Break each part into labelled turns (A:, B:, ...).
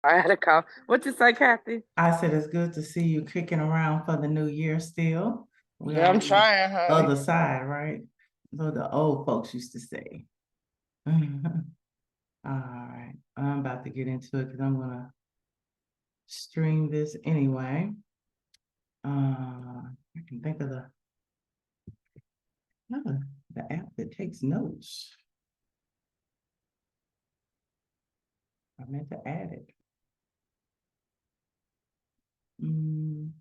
A: I had a call. What you say, Kathy?
B: I said it's good to see you kicking around for the new year still. We
A: Yeah, I'm
B: on the
A: trying, honey.
B: other side, right? So the old folks used to say. All right, I'm about to get into it because I'm gonna stream this anyway. I can think of the app that takes notes. I meant to add it. Mm,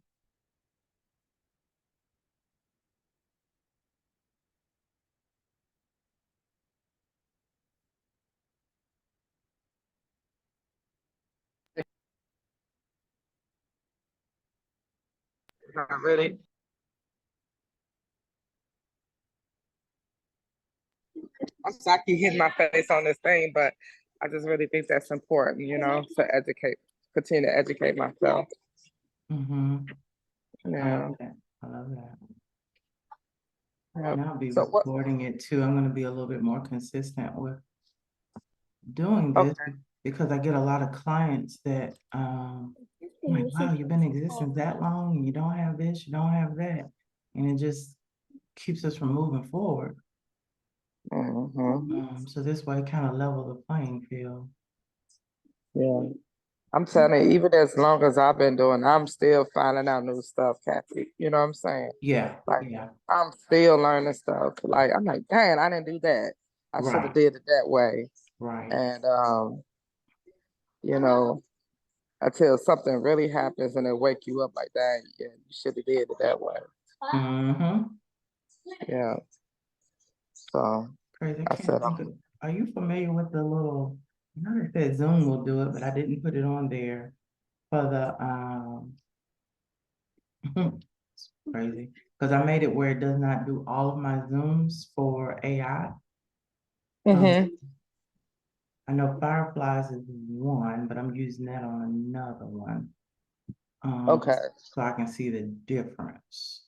A: Not really. I'm sorry I keep hitting my face on this thing, but I just really think that's important, to educate, continue to educate myself.
B: mm-hmm. I love
A: Yeah.
B: that. I love that.
A: Yeah.
B: And I'll be
A: So what?
B: recording it too. I'm going to be a little bit more consistent with doing this
A: Okay.
B: because I get a lot of clients that I'm like, wow, you've been in existence that long and you don't have this, you don't have that. And it just keeps us from moving forward.
A: Hmm.
B: So this way kind of level the playing field.
A: Yeah. I'm telling you, even as long as I've been doing, I'm still finding out new stuff, Kathy. You know what I'm saying?
B: Yeah,
A: Like
B: yeah,
A: I'm still learning stuff. Like I'm like, dang, I didn't do that. I should have
B: right,
A: did it that way.
B: right.
A: And you know, until something really happens and it wake you up like that, yeah, you should have did it that way.
B: Mm-hmm.
A: Yeah. So
B: Crazy. I
A: I
B: can't
A: said,
B: think of, are you familiar with the little, I know they said Zoom will do it, but I didn't put it on there for the it's crazy because I made it where it does not do all of my Zooms for AI. Um,
A: hmm.
B: I know Fireflies is one, but I'm using that on another one.
A: Okay.
B: So I can see the difference.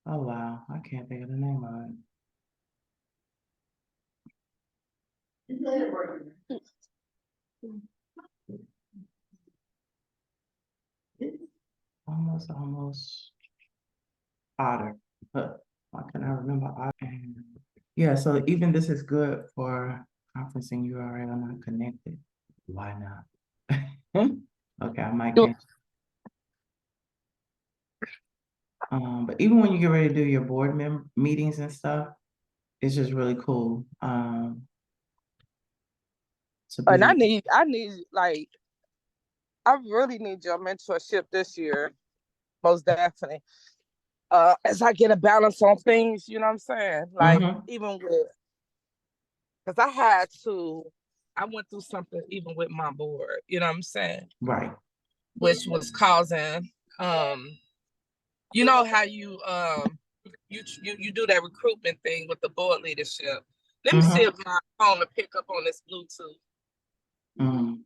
B: Oh wow, I can't think of the name of it. Almost Otter. But why can I remember Otter? Yeah, so even this is good for conferencing URL not connected. Why not? Okay, I might
A: You-
B: cancel. But even when you get ready to do your board meetings and stuff, it's just really cool. To
A: And
B: be
A: I need like, I really need your mentorship this year, most definitely. As I get a balance on things, you know what I'm saying? Like
B: hmm
A: even with, because I went through something even with my board, you know what I'm saying?
B: right.
A: Which was causing, um, you know how you do that recruitment thing with the board leadership. Let me see
B: hmm
A: if my phone will pick up on this Bluetooth,
B: mm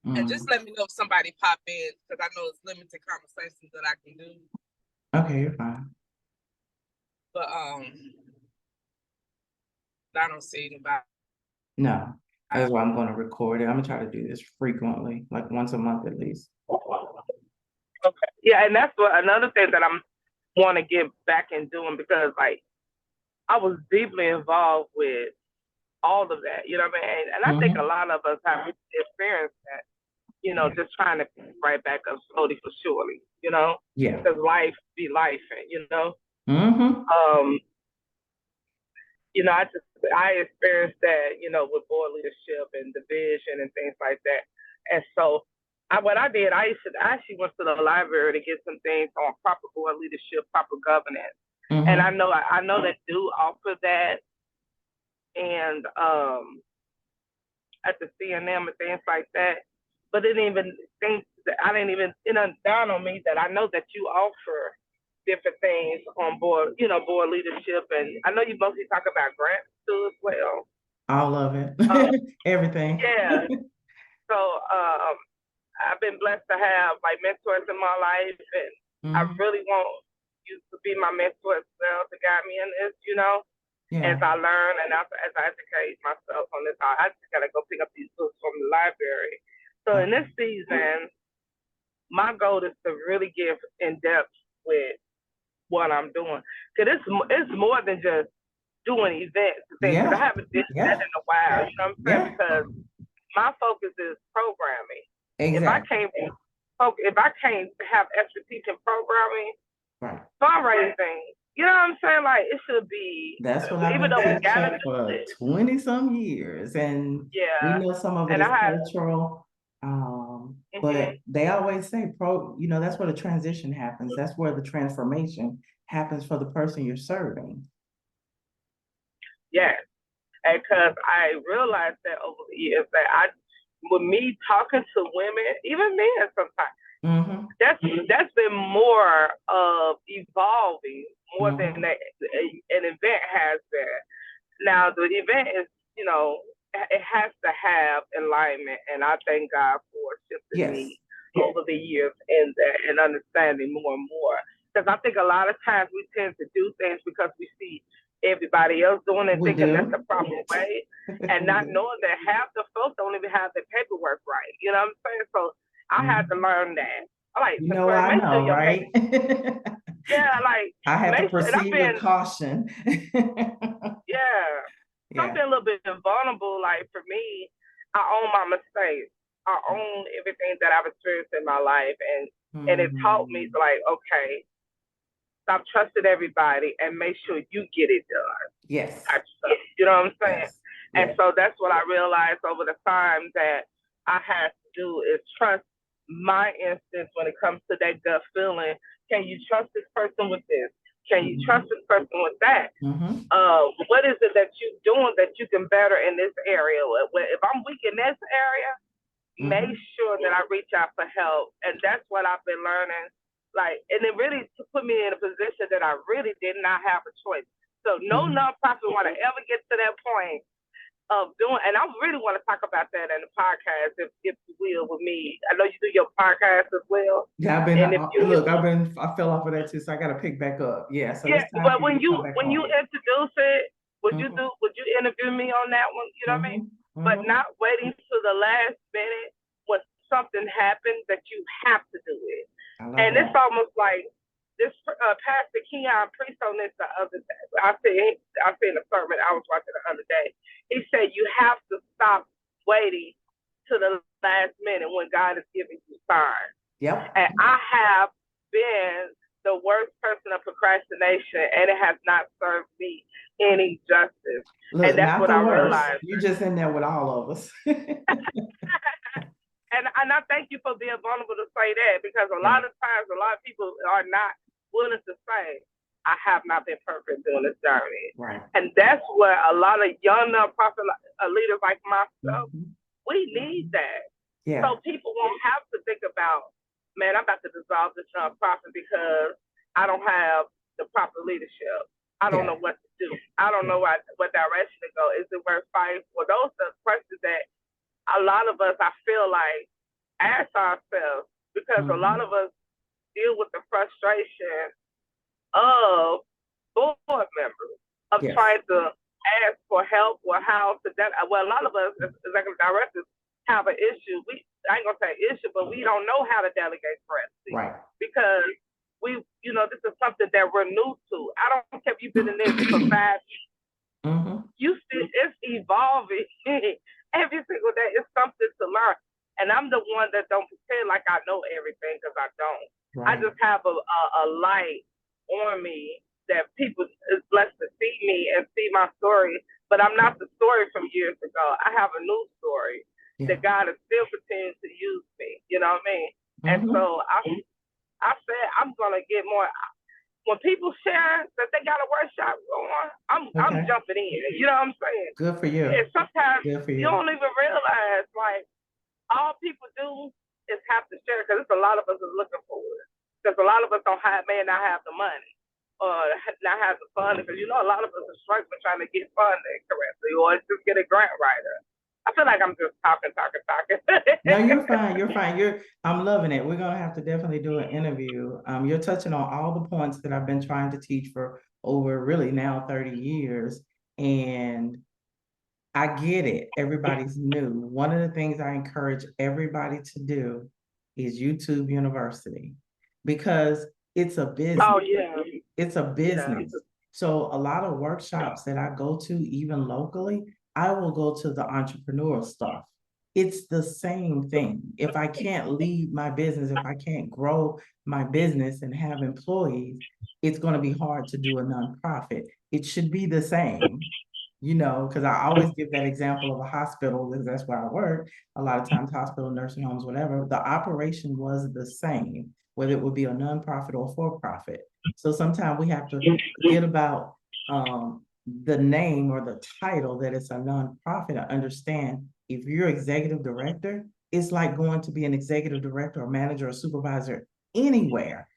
A: and just
B: mm
A: let me know if somebody pop in because I know it's limited conversations that I can do.
B: Okay, you're fine.
A: But I don't see anybody.
B: No, that's why I'm going to record it. I'm gonna try to do this frequently, like once a month at least.
A: Okay. Yeah, and that's what another thing that I'm want to get back in doing because like I was deeply involved with all of that. You know what I mean? And I think a
B: hmm
A: lot of us have experienced that.
B: Yeah,
A: Just trying to right back up slowly for surely.
B: yeah.
A: Because life be life,
B: hmm
A: Um, I experienced that, with board leadership and division and things like that. And so what I did, I actually went to the library to get some things on proper board leadership, proper governance. And
B: hmm
A: I know that do offer that and at the CNM and things like that. But it didn't even think that I didn't even dawn on me that I know that you offer different things on board, board leadership, and I know you mostly talk about grants too as well.
B: All of it,
A: Um,
B: everything.
A: yeah. So I've been blessed to have like mentors in my life, and I
B: hmm
A: really want you to be my mentor as well to guide me in this.
B: Yeah.
A: as I learn and as I educate myself on this. I just gotta go pick up these books from the library. So in this season, my goal is to really get in depth with what I'm doing. Cause it's more than just doing events and things. Cause I haven't did that in a while. You know what I'm saying? Because my focus is programming.
B: Exactly.
A: If I can't have expertise in programming,
B: right,
A: fundraising, you know what I'm saying? Like it should be.
B: That's what I've
A: even
B: been
A: though we got
B: teaching
A: it
B: for 20 some years, and we know some of it
A: and
B: is
A: I had,
B: cultural. But they always say that's where the transition happens. That's where the transformation happens for the person you're serving.
A: yes, and because I realized that over the years that with me talking to women, even men sometimes, that's been more of evolving more than an event has been. Now the event is, it has to have alignment, and I thank God for shifting me over the years in that and understanding more and more. Because I think a lot of times we tend to do things because we see everybody else doing it, thinking that's the proper way, and not knowing that half the folks don't even have the paperwork right. You know what I'm saying? So I had to learn that. Like,
B: I know, right?
A: Yeah, like
B: I have to proceed with caution.
A: Something a little bit vulnerable. Like for me, I own my mistakes. I own everything that I've experienced in my life, and it taught me like, okay, stop trusting everybody and make sure you get it done.
B: Yes.
A: You know what I'm saying? Yes. And so that's what I realized over the time that I had to do is trust my instincts when it comes to that gut feeling. Can you trust this person with this? Can you trust this person with that? What is it that you're doing that you can better in this area? If I'm weak in this area, make sure that I reach out for help. And that's what I've been learning. Like, and it really put me in a position that I really did not have a choice. So no nonprofit want to ever get to that point of doing, and I really want to talk about that in the podcast, if you will, with me. I know you do your podcast as well.
B: Yeah, I fell off of that too, so I got to pick back up. Yeah, so
A: but when you introduce it, would you interview me on that one? You know what I mean? But not waiting to the last minute when something happens that you have to do it. And it's almost like this Pastor Keon preached on this the other day. I seen a sermon I was watching the other day. He said you have to stop waiting to the last minute when God is giving you signs.
B: Yep.
A: And I have been the worst person of procrastination, and it has not served me any justice.
B: Look, and that's what I realized. You're just in there with all of us.
A: And I thank you for being vulnerable to say that, because a lot of times, a lot of people are not willing to say, I have not been perfect during this journey.
B: Right.
A: And that's where a lot of young nonprofit leaders like myself, we need that.
B: Yeah.
A: So people won't have to think about, man, I'm about to dissolve this nonprofit because I don't have the proper leadership. I don't know what to do. I don't know what direction to go. Is it worth fighting? Well, those are questions that a lot of us, I feel like, ask ourselves, because a lot of us deal with the frustration of board members, of trying to ask for help or how to well, a lot of us as executive directors have an issue. I ain't gonna say issue, but we don't know how to delegate correctly.
B: Right.
A: Because this is something that we're new to. I don't care if you've been in this for 5 years. You see, it's evolving. Every single day is something to learn. And I'm the one that don't pretend like I know everything, because I don't. Right. I just have a light on me that people is blessed to see me and see my story. But I'm not the story from years ago. I have a new story that God is still continuing to use me. You know what I mean? And so I said I'm gonna get more. When people share that they got a workshop going on, I'm jumping in. You know what I'm saying?
B: Good for you.
A: And sometimes you don't even realize, like, all people do is have to share, because it's a lot of us is looking for it. Because a lot of us may not have the money or not have the funding, because a lot of us are struggling trying to get funding correctly, or just get a grant writer. I feel like I'm just talking.
B: No, you're fine. You're fine. I'm loving it. We're going to have to definitely do an interview. You're touching on all the points that I've been trying to teach for over really now 30 years. And I get it. Everybody's new. One of the things I encourage everybody to do is YouTube University because it's a business.
A: Oh, yeah.
B: It's a business.
A: Yeah.
B: So a lot of workshops that I go to, even locally, I will go to the entrepreneurial stuff. It's the same thing. If I can't lead my business, if I can't grow my business and have employees, it's going to be hard to do a nonprofit. It should be the same, because I always give that example of a hospital because that's where I work. A lot of times, hospital, nursing homes, whatever, the operation was the same, whether it would be a nonprofit or for-profit. So sometimes we have to forget about the name or the title that it's a nonprofit. I understand if you're executive director, it's like going to be an executive director or manager or supervisor anywhere.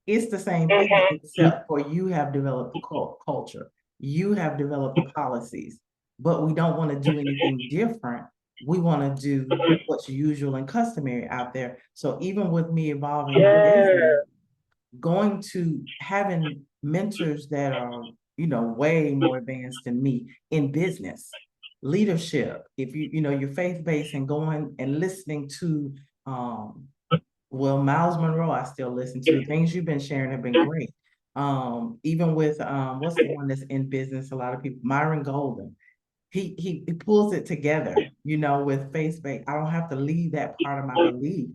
B: It's the same thing, except for you have developed culture, you have developed policies, but we don't want to do anything different. We want to do what's usual and customary out there. So even with me evolving business, going to having mentors that are, way more advanced than me in business, leadership, if you're faith-based and going and listening to, Miles Monroe, I still listen to. Things you've been sharing have been great. Even with, what's the one that's in business, a lot of people, Myron Golden. He pulls it together, with faith-based. I don't have to leave that part of my belief.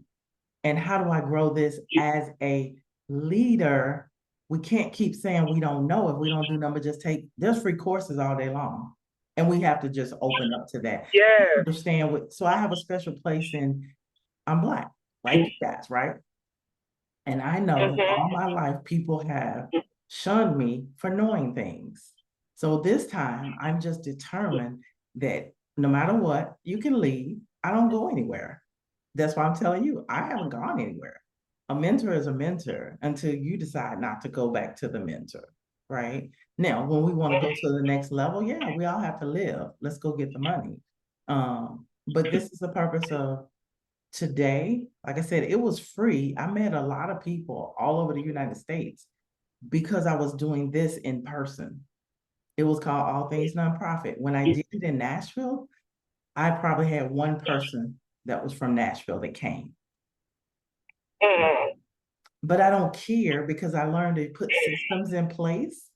B: And how do I grow this as a leader? We can't keep saying we don't know if we don't do nothing, there's free courses all day long. And we have to just open up to that.
A: Yeah.
B: Understand so I have a special place I'm Black, like you guys, right? And I know that all my life people have shunned me for knowing things. So this time I'm just determined that no matter what, you can leave. I don't go anywhere. That's why I'm telling you, I haven't gone anywhere. A mentor is a mentor until you decide not to go back to the mentor, right? Now, when we want to go to the next level, yeah, we all have to live. Let's go get the money. But this is the purpose of today. Like I said, it was free. I met a lot of people all over the United States because I was doing this in person. It was called All Things Nonprofit. When I did it in Nashville, I probably had one person that was from Nashville that came. But I don't care because I learned to put systems in place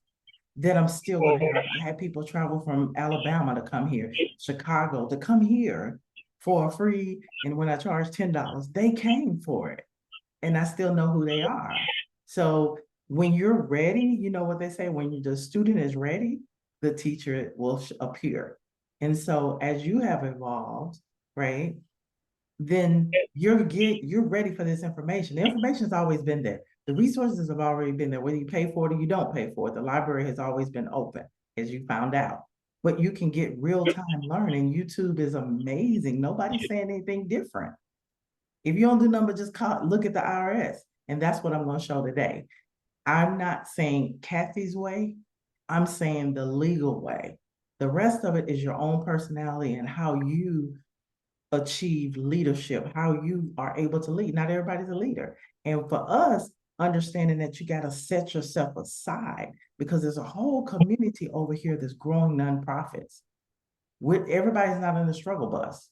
B: that I'm still going to have. I had people travel from Alabama to come here, Chicago to come here for free. And when I charged $10, they came for it. And I still know who they are. So when you're ready, you know what they say, when the student is ready, the teacher will appear. And so as you have evolved, right, then you're ready for this information. The information has always been there. The resources have already been there, whether you pay for it or you don't pay for it. The library has always been open, as you found out. But you can get real-time learning. YouTube is amazing. Nobody's saying anything different. If you don't do nothing but just look at the IRS, and that's what I'm going to show today. I'm not saying Kathy's way. I'm saying the legal way. The rest of it is your own personality and how you achieve leadership, how you are able to lead. Not everybody's a leader. And for us, understanding that you got to set yourself aside because there's a whole community over here that's growing nonprofits. Everybody's not in the struggle bus.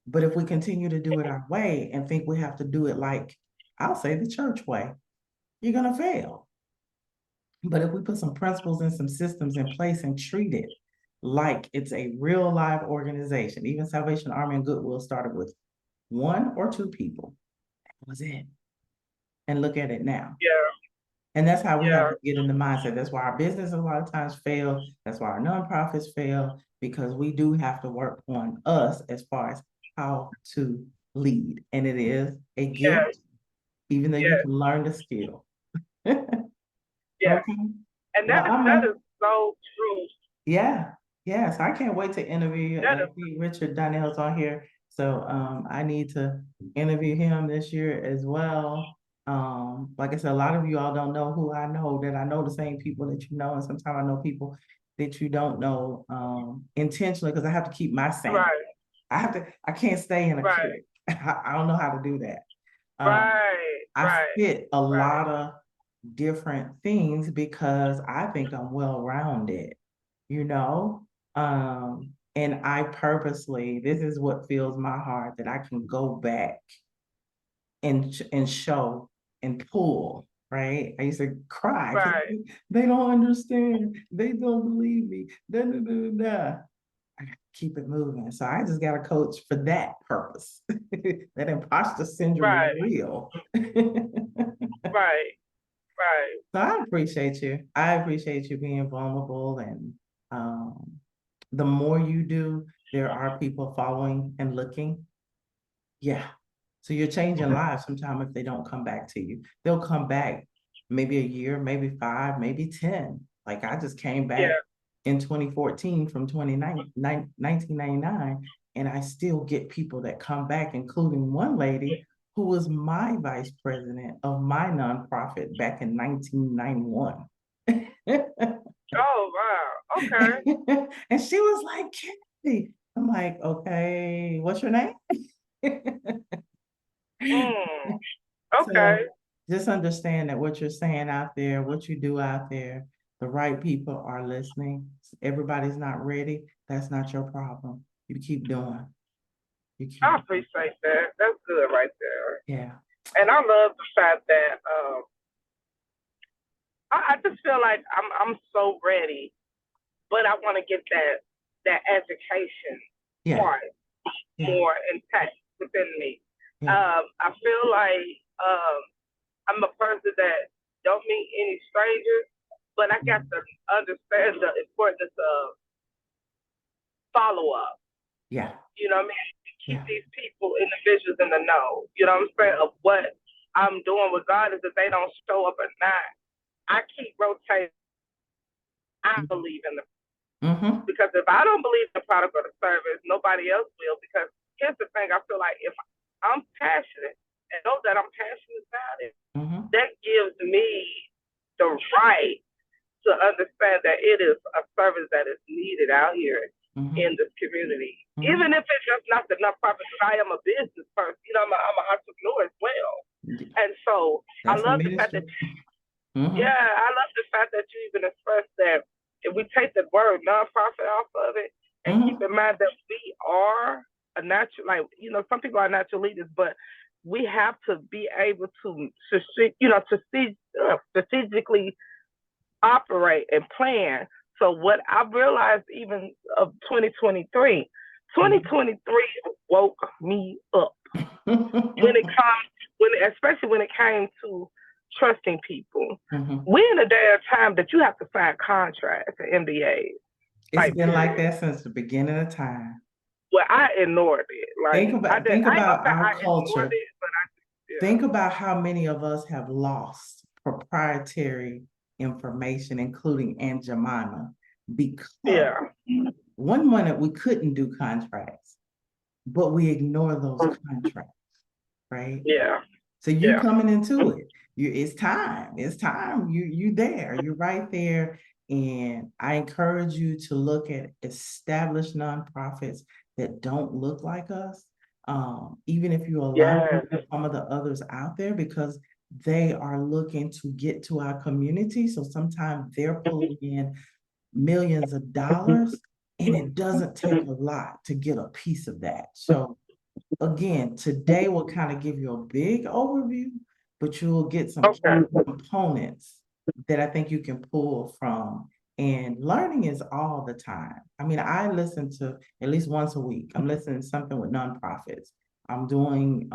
B: But if we continue to do it our way and think we have to do it like, I'll say the church way, you're going to fail. But if we put some principles and some systems in place and treat it like it's a real live organization, even Salvation Army and Goodwill started with 1 or 2 people. That was it. And look at it now.
A: Yeah.
B: And that's how we have to get in the mindset. That's why our business a lot of times fail. That's why our nonprofits fail, because we do have to work on us as far as how to lead. And it is a gift, even though you can learn the skill.
A: Yeah.
B: Okay.
A: And that is so true.
B: Yeah. Yes. I can't wait to interview Richard Donnell's on here. So I need to interview him this year as well. Like I said, a lot of you all don't know who I know, that I know the same people that you know, and sometimes I know people that you don't know intentionally because I have to keep my sanity.
A: Right.
B: I can't stay in a clique. I don't know how to do that. I fit a lot of different things because I think I'm well-rounded. you know? And I purposely, this is what fills my heart, that I can go back and show and pull, right? I used to cry because
A: Right.
B: they don't understand. They don't believe me. Da, da, da, da. I gotta keep it moving. So I just got a coach for that purpose. That imposter syndrome is
A: Right.
B: real.
A: Right. Right.
B: So I appreciate you. I appreciate you being vulnerable, and the more you do, there are people following and looking. Yeah. So you're changing lives sometimes if they don't come back to you. They'll come back maybe a year, maybe 5, maybe 10. Like I just came
A: Yeah.
B: back in 2014 from 1999, and I still get people that come back, including one lady who was my vice president of my nonprofit back in 1991.
A: Oh, wow. Okay.
B: And she was like, Kathy. I'm like, okay, what's your name?
A: Mm. Okay.
B: So just understand that what you're saying out there, what you do out there, the right people are listening. Everybody's not ready. That's not your problem. You keep doing. You
A: I
B: keep,
A: appreciate that. That's good right there.
B: yeah.
A: And I love the fact that I just feel like I'm so ready, but I want to get that education
B: Yeah.
A: part
B: Yeah.
A: more intact within me.
B: Yeah.
A: I feel like I'm a person that don't meet any strangers, but I got to understand the importance of follow up.
B: Yeah.
A: You know what I mean? Keep
B: Yeah.
A: these people, individuals in the know. You know what I'm saying? Of what I'm doing, regardless if they don't show up or not. I keep rotating. I believe in the
B: Mm-hmm.
A: because if I don't believe in the product or the service, nobody else will. Because here's the thing: I feel like if I'm passionate and know that I'm passionate about it,
B: Mm-hmm.
A: that gives me the right to understand that it is a service that is needed out here
B: Mm-hmm.
A: in this community.
B: Mm-hmm.
A: Even if it's just not the nonprofit, because I am a business person, you know, I'm an entrepreneur as well. And so
B: That's
A: I love the fact that, yeah, I love the fact that you even expressed that if we take the word nonprofit off of it and keep in mind that we are a natural, like, you know, some people are natural leaders, but we have to be able to you know, to strategically operate and plan. So what I realized even of 2023 woke me up when it comes especially when it came to trusting people. We're in a day of time that you have to sign contracts and NDAs.
B: It's been like that since the beginning of time.
A: Well, I ignored it. Like
B: think about our culture.
A: Yeah.
B: Think about how many of us have lost proprietary information, including Aunt Jemima, because one minute we couldn't do contracts, but we ignore those contracts, right?
A: Yeah.
B: So you're coming into it. It's time. It's time. You there. You're right there. And I encourage you to look at established nonprofits that don't look like us, even if you align with some of the others out there, because they are looking to get to our community. So sometimes they're pulling in millions of dollars, and it doesn't take a lot to get a piece of that. So again, today will kind of give you a big overview, but you will get some components that I think you can pull from. And learning is all the time. I mean, I listen to at least once a week. I'm listening to something with nonprofits. I'm doing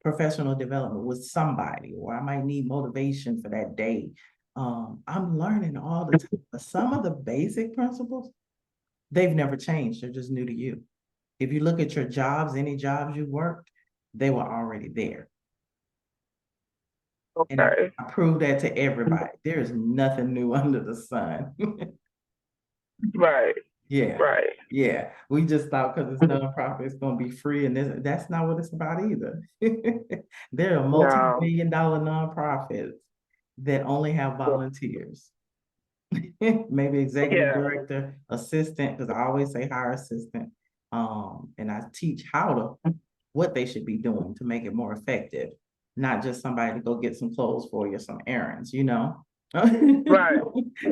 B: professional development with somebody, or I might need motivation for that day. I'm learning all the time. But some of the basic principles, they've never changed. They're just new to you. If you look at your jobs, any jobs you worked, they were already there. And I prove that to everybody. There is nothing new under the sun.
A: Right.
B: Yeah.
A: Right.
B: Yeah. We just thought because it's nonprofit, it's going to be free. And that's not what it's about either. There are multi-million-dollar nonprofits that only have volunteers. Maybe executive director, assistant, because I always say hire assistant. And I teach what they should be doing to make it more effective, not just somebody to go get some clothes for you, some errands, you know?
A: Right,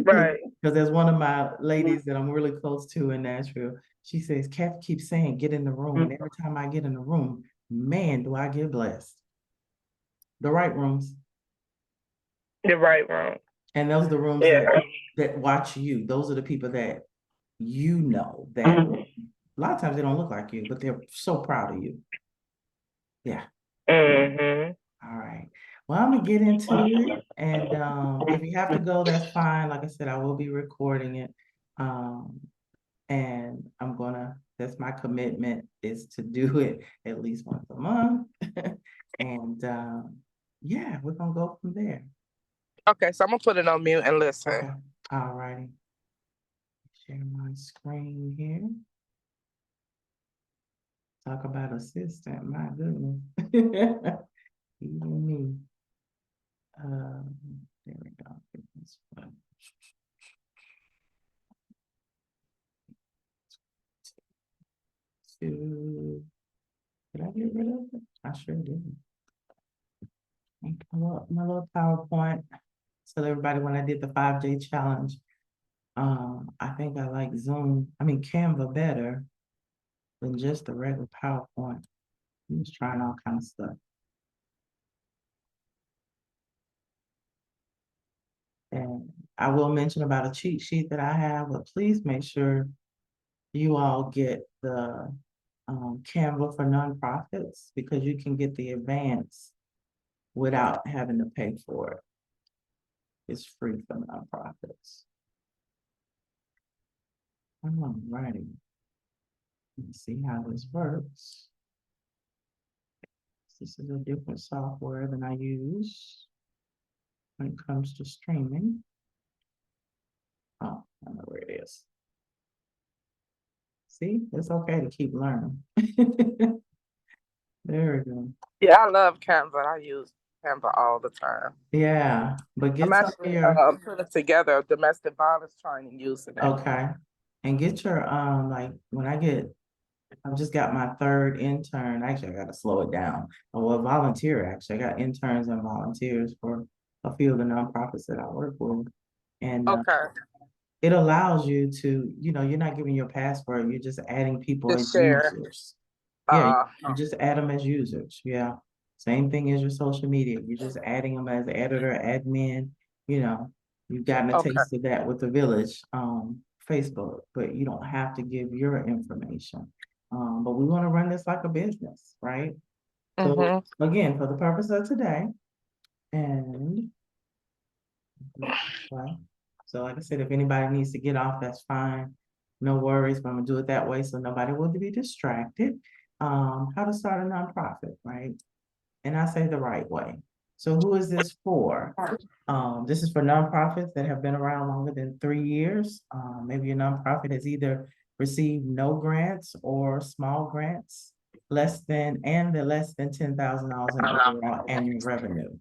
A: right.
B: Because there's one of my ladies that I'm really close to in Nashville. She says, Kathy keeps saying, get in the room. And every time I get in the room, man, do I get blessed. The right rooms.
A: The right room.
B: And those are the rooms
A: Yeah.
B: that watch you. Those are the people that you know that a lot of times they don't look like you, but they're so proud of you. Yeah.
A: Mm-hmm.
B: All right. Well, I'm gonna get into it, and if you have to go, that's fine. Like I said, I will be recording it, and that's my commitment is to do it at least once a month, and yeah, we're gonna go from there.
A: Okay, so I'm gonna put it on mute and listen.
B: Okay. All righty. Share my screen here. Talk about assistant, my goodness. Even me. There we go. This one. Did I get rid of it? I sure did. My little PowerPoint. So everybody, when I did the 5J challenge, I think I like Canva better than just the regular PowerPoint. I'm just trying all kind of stuff. And I will mention about a cheat sheet that I have, but please make sure you all get the Canva for nonprofits, because you can get the advance without having to pay for it. It's free for nonprofits. All righty. Let's see how this works. This is a different software than I use when it comes to streaming. Oh, I know where it is. See, it's okay to keep learning. There we go.
A: Yeah, I love Canva. I use Canva all the time.
B: Yeah, but get
A: I'm
B: some of
A: actually
B: your,
A: putting together a domestic violence training using it.
B: okay. And get your, like, I've just got my third intern. Actually, I gotta slow it down. Well, volunteer, actually. I got interns and volunteers for a few of the nonprofits that I work with. And
A: Okay.
B: it allows you to, you're not giving your password, you're just adding people as
A: Just share.
B: users. Yeah,
A: Uh,
B: you just add them as users. Yeah. Same thing as your social media. You're just adding them as editor, admin, you've gotten a
A: okay.
B: taste of that with the Village, Facebook, but you don't have to give your information. But we want to run this like a business, right? So again, for the purpose of today, and well, so like I said, if anybody needs to get off, that's fine. No worries, but I'm gonna do it that way so nobody will be distracted. How to start a nonprofit, right? And I say the right way. So who is this for? This is for nonprofits that have been around longer than 3 years. Maybe your nonprofit has either received no grants or small grants, less than $10,000 in overall annual revenue.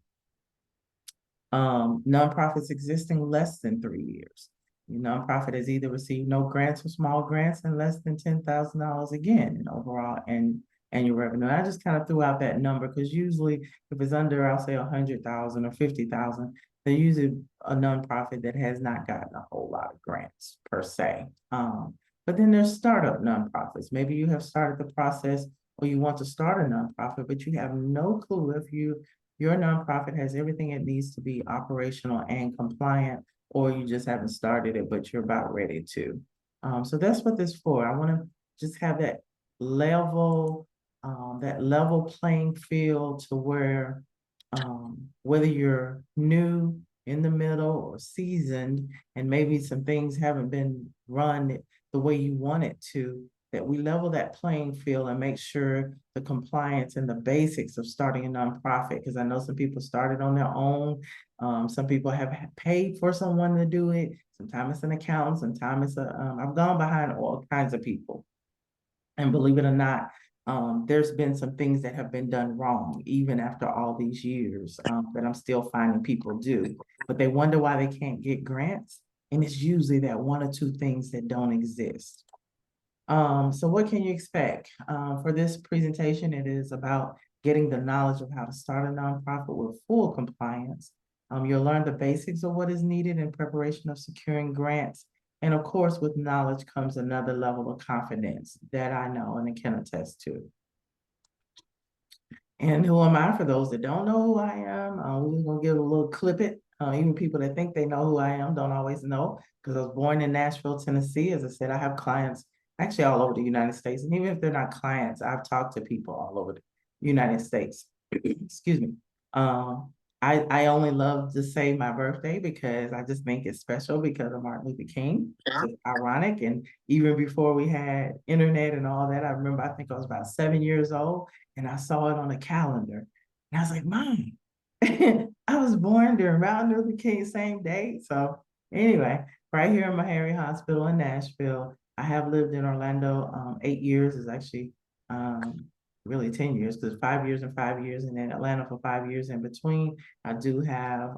B: Nonprofits existing less than 3 years. Your nonprofit has either received no grants or small grants and less than $10,000 again in overall and annual revenue. I just kind of threw out that number because usually if it's under, I'll say 100,000 or 50,000, they're usually a nonprofit that has not gotten a whole lot of grants per se. But then there's startup nonprofits. Maybe you have started the process or you want to start a nonprofit, but you have no clue if your nonprofit has everything it needs to be operational and compliant, or you just haven't started it, but you're about ready to. So that's what this is for. I want to just have that level playing field to where whether you're new, in the middle, or seasoned, and maybe some things haven't been run the way you want it to, that we level that playing field and make sure the compliance and the basics of starting a nonprofit, because I know some people started on their own. Some people have paid for someone to do it. Sometimes it's an accountant, sometimes it's I've gone behind all kinds of people. And believe it or not, there's been some things that have been done wrong, even after all these years, that I'm still finding people do. But they wonder why they can't get grants. And it's usually that one or two things that don't exist. So what can you expect? For this presentation, it is about getting the knowledge of how to start a nonprofit with full compliance, You'll learn the basics of what is needed in preparation of securing grants. And of course, with knowledge comes another level of confidence that I know and can attest to. And who am I for those that don't know who I am? We're gonna give a little clip it. Even people that think they know who I am don't always know, because I was born in Nashville, Tennessee. As I said, I have clients actually all over the United States. And even if they're not clients, I've talked to people all over the United States. Excuse me. I only love to say my birthday because I just think it's special because of Martin Luther King. It's ironic. And even before we had internet and all that, I remember, I think I was about 7 years old and I saw it on a calendar. And I was like, Mom, I was born during Martin Luther King's same day. So anyway, right here in Meharry Hospital in Nashville, I have lived in Orlando 8 years. Is actually really 10 years, because 5 years and 5 years, and then Atlanta for 5 years in between. I do have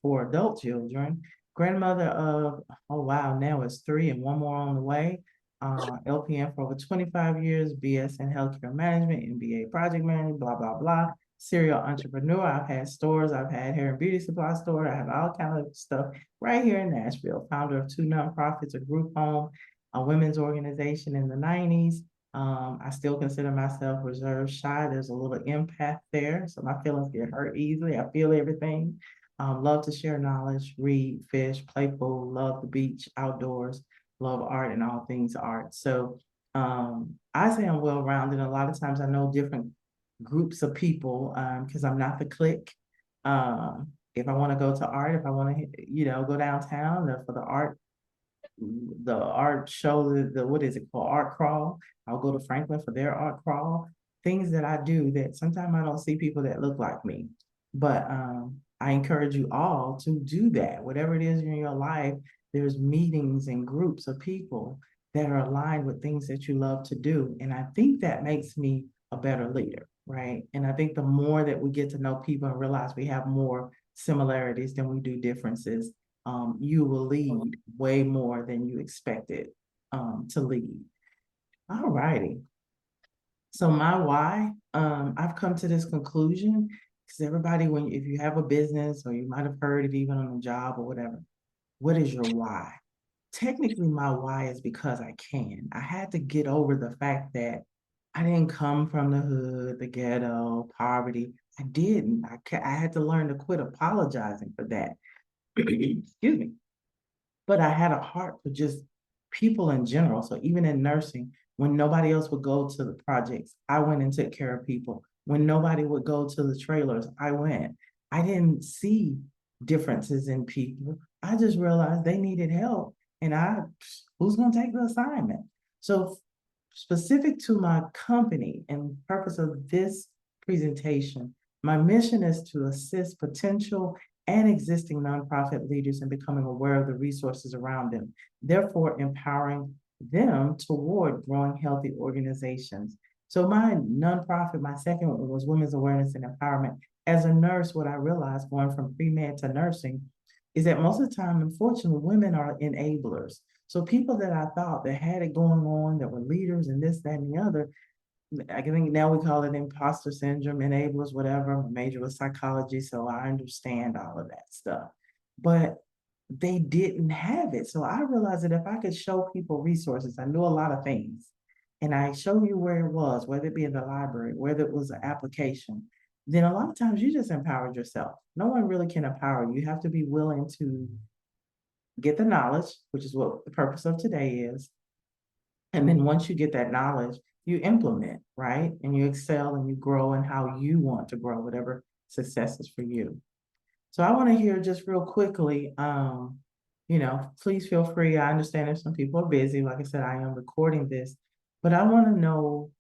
B: 4 adult children, grandmother of, oh wow, now it's 3 and 1 more on the way. LPN for over 25 years, BS in healthcare management, MBA project management, blah, blah, blah. Serial entrepreneur. I've had stores, I've had hair and beauty supply store, I have all kinds of stuff right here in Nashville. Founder of 2 nonprofits, a group home, a women's organization in the 90s. I still consider myself reserved, shy. There's a little empath there, so my feelings get hurt easily. I feel everything. Love to share knowledge, read, fish, play pool, love the beach, outdoors, love art and all things art. So I say I'm well-rounded. A lot of times I know different groups of people because I'm not the clique. If I want to go to art, if I want to, go downtown for the art show, the what is it called, art crawl. I'll go to Franklin for their art crawl. Things that I do that sometimes I don't see people that look like me. But I encourage you all to do that. Whatever it is in your life, there's meetings and groups of people that are aligned with things that you love to do. And I think that makes me a better leader, right? And I think the more that we get to know people and realize we have more similarities than we do differences, you will lead way more than you expected to lead. All righty. So my why, I've come to this conclusion because everybody, if you have a business or you might have heard it even on a job or whatever, what is your why? Technically, my why is because I can. I had to get over the fact that I didn't come from the hood, the ghetto, poverty. I didn't. I had to learn to quit apologizing for that. Excuse me. But I had a heart for just people in general. So even in nursing, when nobody else would go to the projects, I went and took care of people. When nobody would go to the trailers, I went. I didn't see differences in people. I just realized they needed help. And who's gonna take the assignment? So specific to my company and purpose of this presentation, my mission is to assist potential and existing nonprofit leaders in becoming aware of the resources around them, therefore empowering them toward growing healthy organizations. So my nonprofit, my second one was Women's Awareness and Empowerment. As a nurse, what I realized going from pre-med to nursing is that most of the time, unfortunately, women are enablers. So people that I thought that had it going on, that were leaders and this, that, and the other, I think now we call it imposter syndrome, enablers, whatever. My major was psychology, so I understand all of that stuff. But they didn't have it. So I realized that if I could show people resources, I knew a lot of things, and I show you where it was, whether it be in the library, whether it was an application, then a lot of times you just empowered yourself. No one really can empower you. You have to be willing to get the knowledge, which is what the purpose of today is. And then once you get that knowledge, you implement, right? And you excel and you grow in how you want to grow, whatever success is for you. So I want to hear just real quickly, please feel free. I understand if some people are busy. Like I said, I am recording this, but I want to know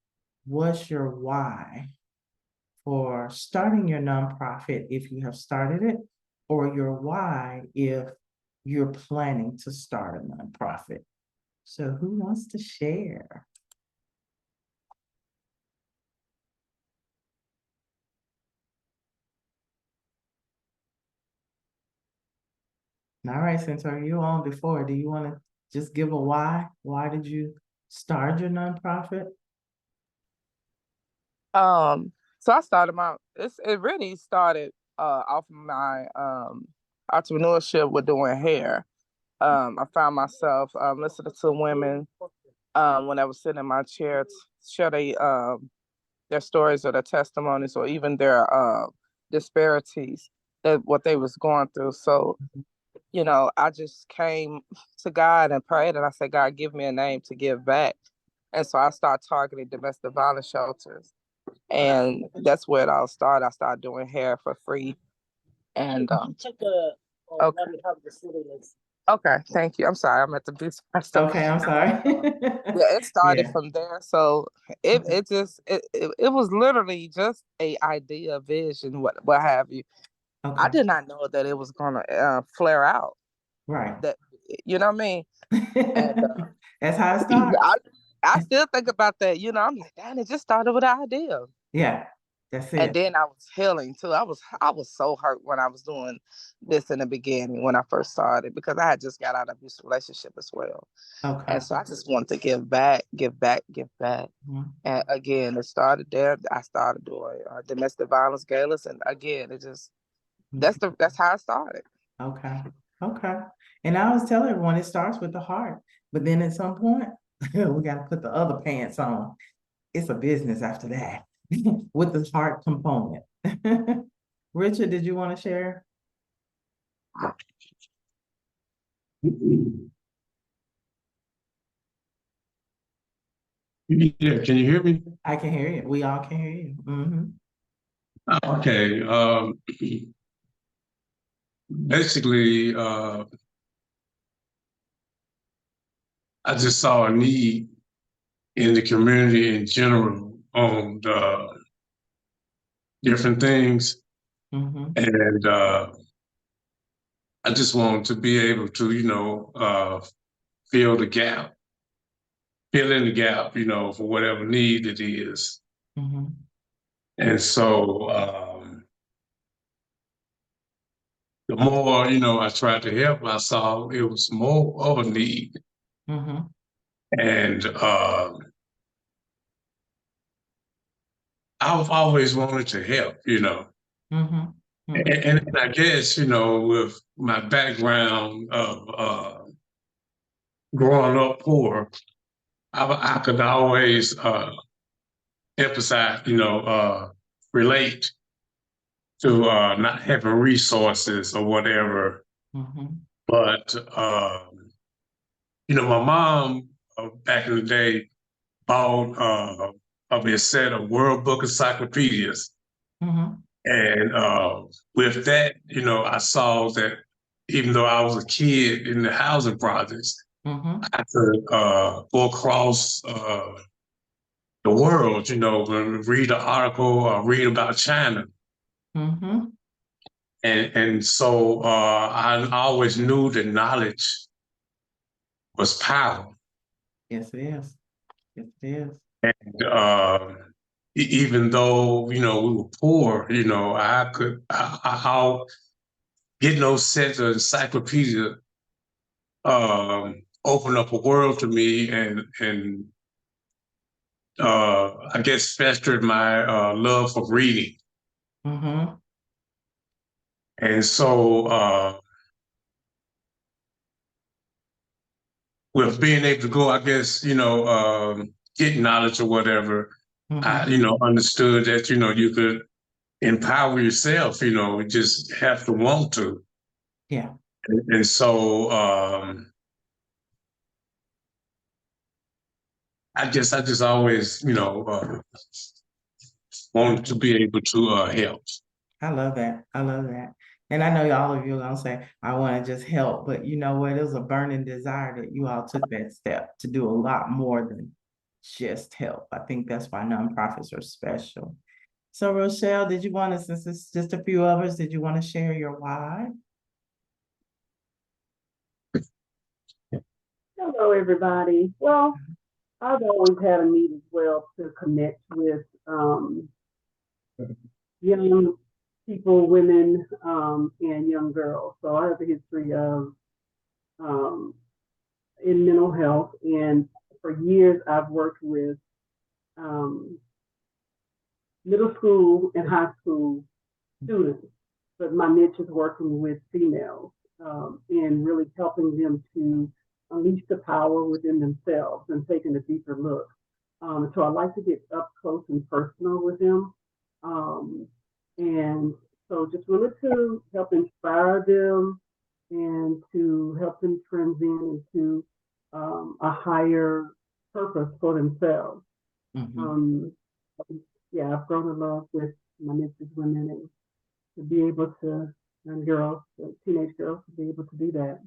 B: what's your why for starting your nonprofit if you have started it, or your why if you're planning to start a nonprofit. So who wants to share? All right, since are you on before, do you want to just give a why? Why did you start your nonprofit?
C: So I started it really started
A: off my entrepreneurship with doing hair. I found myself listening to women when I was sitting in my chair share their stories or their testimonies or even their disparities that what they was going through. So, I just came to God and prayed and I said, God, give me a name to give back. And so I started targeting domestic violence shelters. And that's where it all started. I started doing hair for free. And okay. Okay, thank you. I'm sorry, I'm at the beach.
B: Okay, I'm sorry.
A: Yeah, it started
B: Yeah.
A: from there. So it was literally just a idea, vision, what have you. I
B: Okay.
A: did not know that it was gonna flare out.
B: Right.
A: That you know what I mean? And
B: That's how it starts.
A: I still think about that. I'm like, damn, it just started with an idea.
B: Yeah, that's
A: And
B: it.
A: then I was healing too. I was so hurt when I was doing this in the beginning when I first started because I had just got out of abusive relationship as well.
B: Okay.
A: And so I just wanted to give back, give back, give back. And again, it started there. I started doing domestic violence galas, and again, that's how it started.
B: Okay. Okay. And I always tell everyone it starts with the heart, but then at some point we got to put the other pants on. It's a business after that with the heart component. Richard, did you want to share?
C: Yeah, can you hear me?
B: I can hear you. We all can hear you.
C: Okay. Basically, I just saw a need in the community in general on different things, and I just wanted to be able to, fill the gap, fill in the gap, for whatever need it is. And so the more, I tried to help, I saw it was more of a need. And I've always wanted to help, And I guess, with my background of growing up poor, I could always emphasize, relate to not having resources or whatever. But, my mom back in the day bought a set of World Book encyclopedias. And with that, I saw that even though I was a kid in the housing projects, I could go across the world, and read an article or read about China. And so I always knew that knowledge was power.
B: Yes, it is. Yes, it is.
C: And even though, we were poor, I'll get those sets of encyclopedia opened up a world to me and I guess festered my love for reading. And so with being able to go, I guess, get knowledge or whatever, I, understood that, you could empower yourself, you just have to want to.
B: Yeah.
C: And so I just always, wanted to be able to help.
B: I love that. I love that. And I know all of you are gonna say, I want to just help, but you know what? It was a burning desire that you all took that step to do a lot more than just help. I think that's why nonprofits are special. So Rochelle, did you want to, since it's just a few of us, did you want to share your why?
D: Hello, everybody. Well, I've always had a need as well to connect with young people, women, and young girls. So I have a history of in mental health, and for years I've worked with middle school and high school students but my niche is working with females and really helping them to unleash the power within themselves and taking a deeper look. So I like to get up close and personal with them. And so just really to help inspire them and to help them transition into a higher purpose for themselves.
B: Mhm.
D: Yeah, I've grown in love with my niece's women and to be able to, and girls, teenage girls, to be able to do that.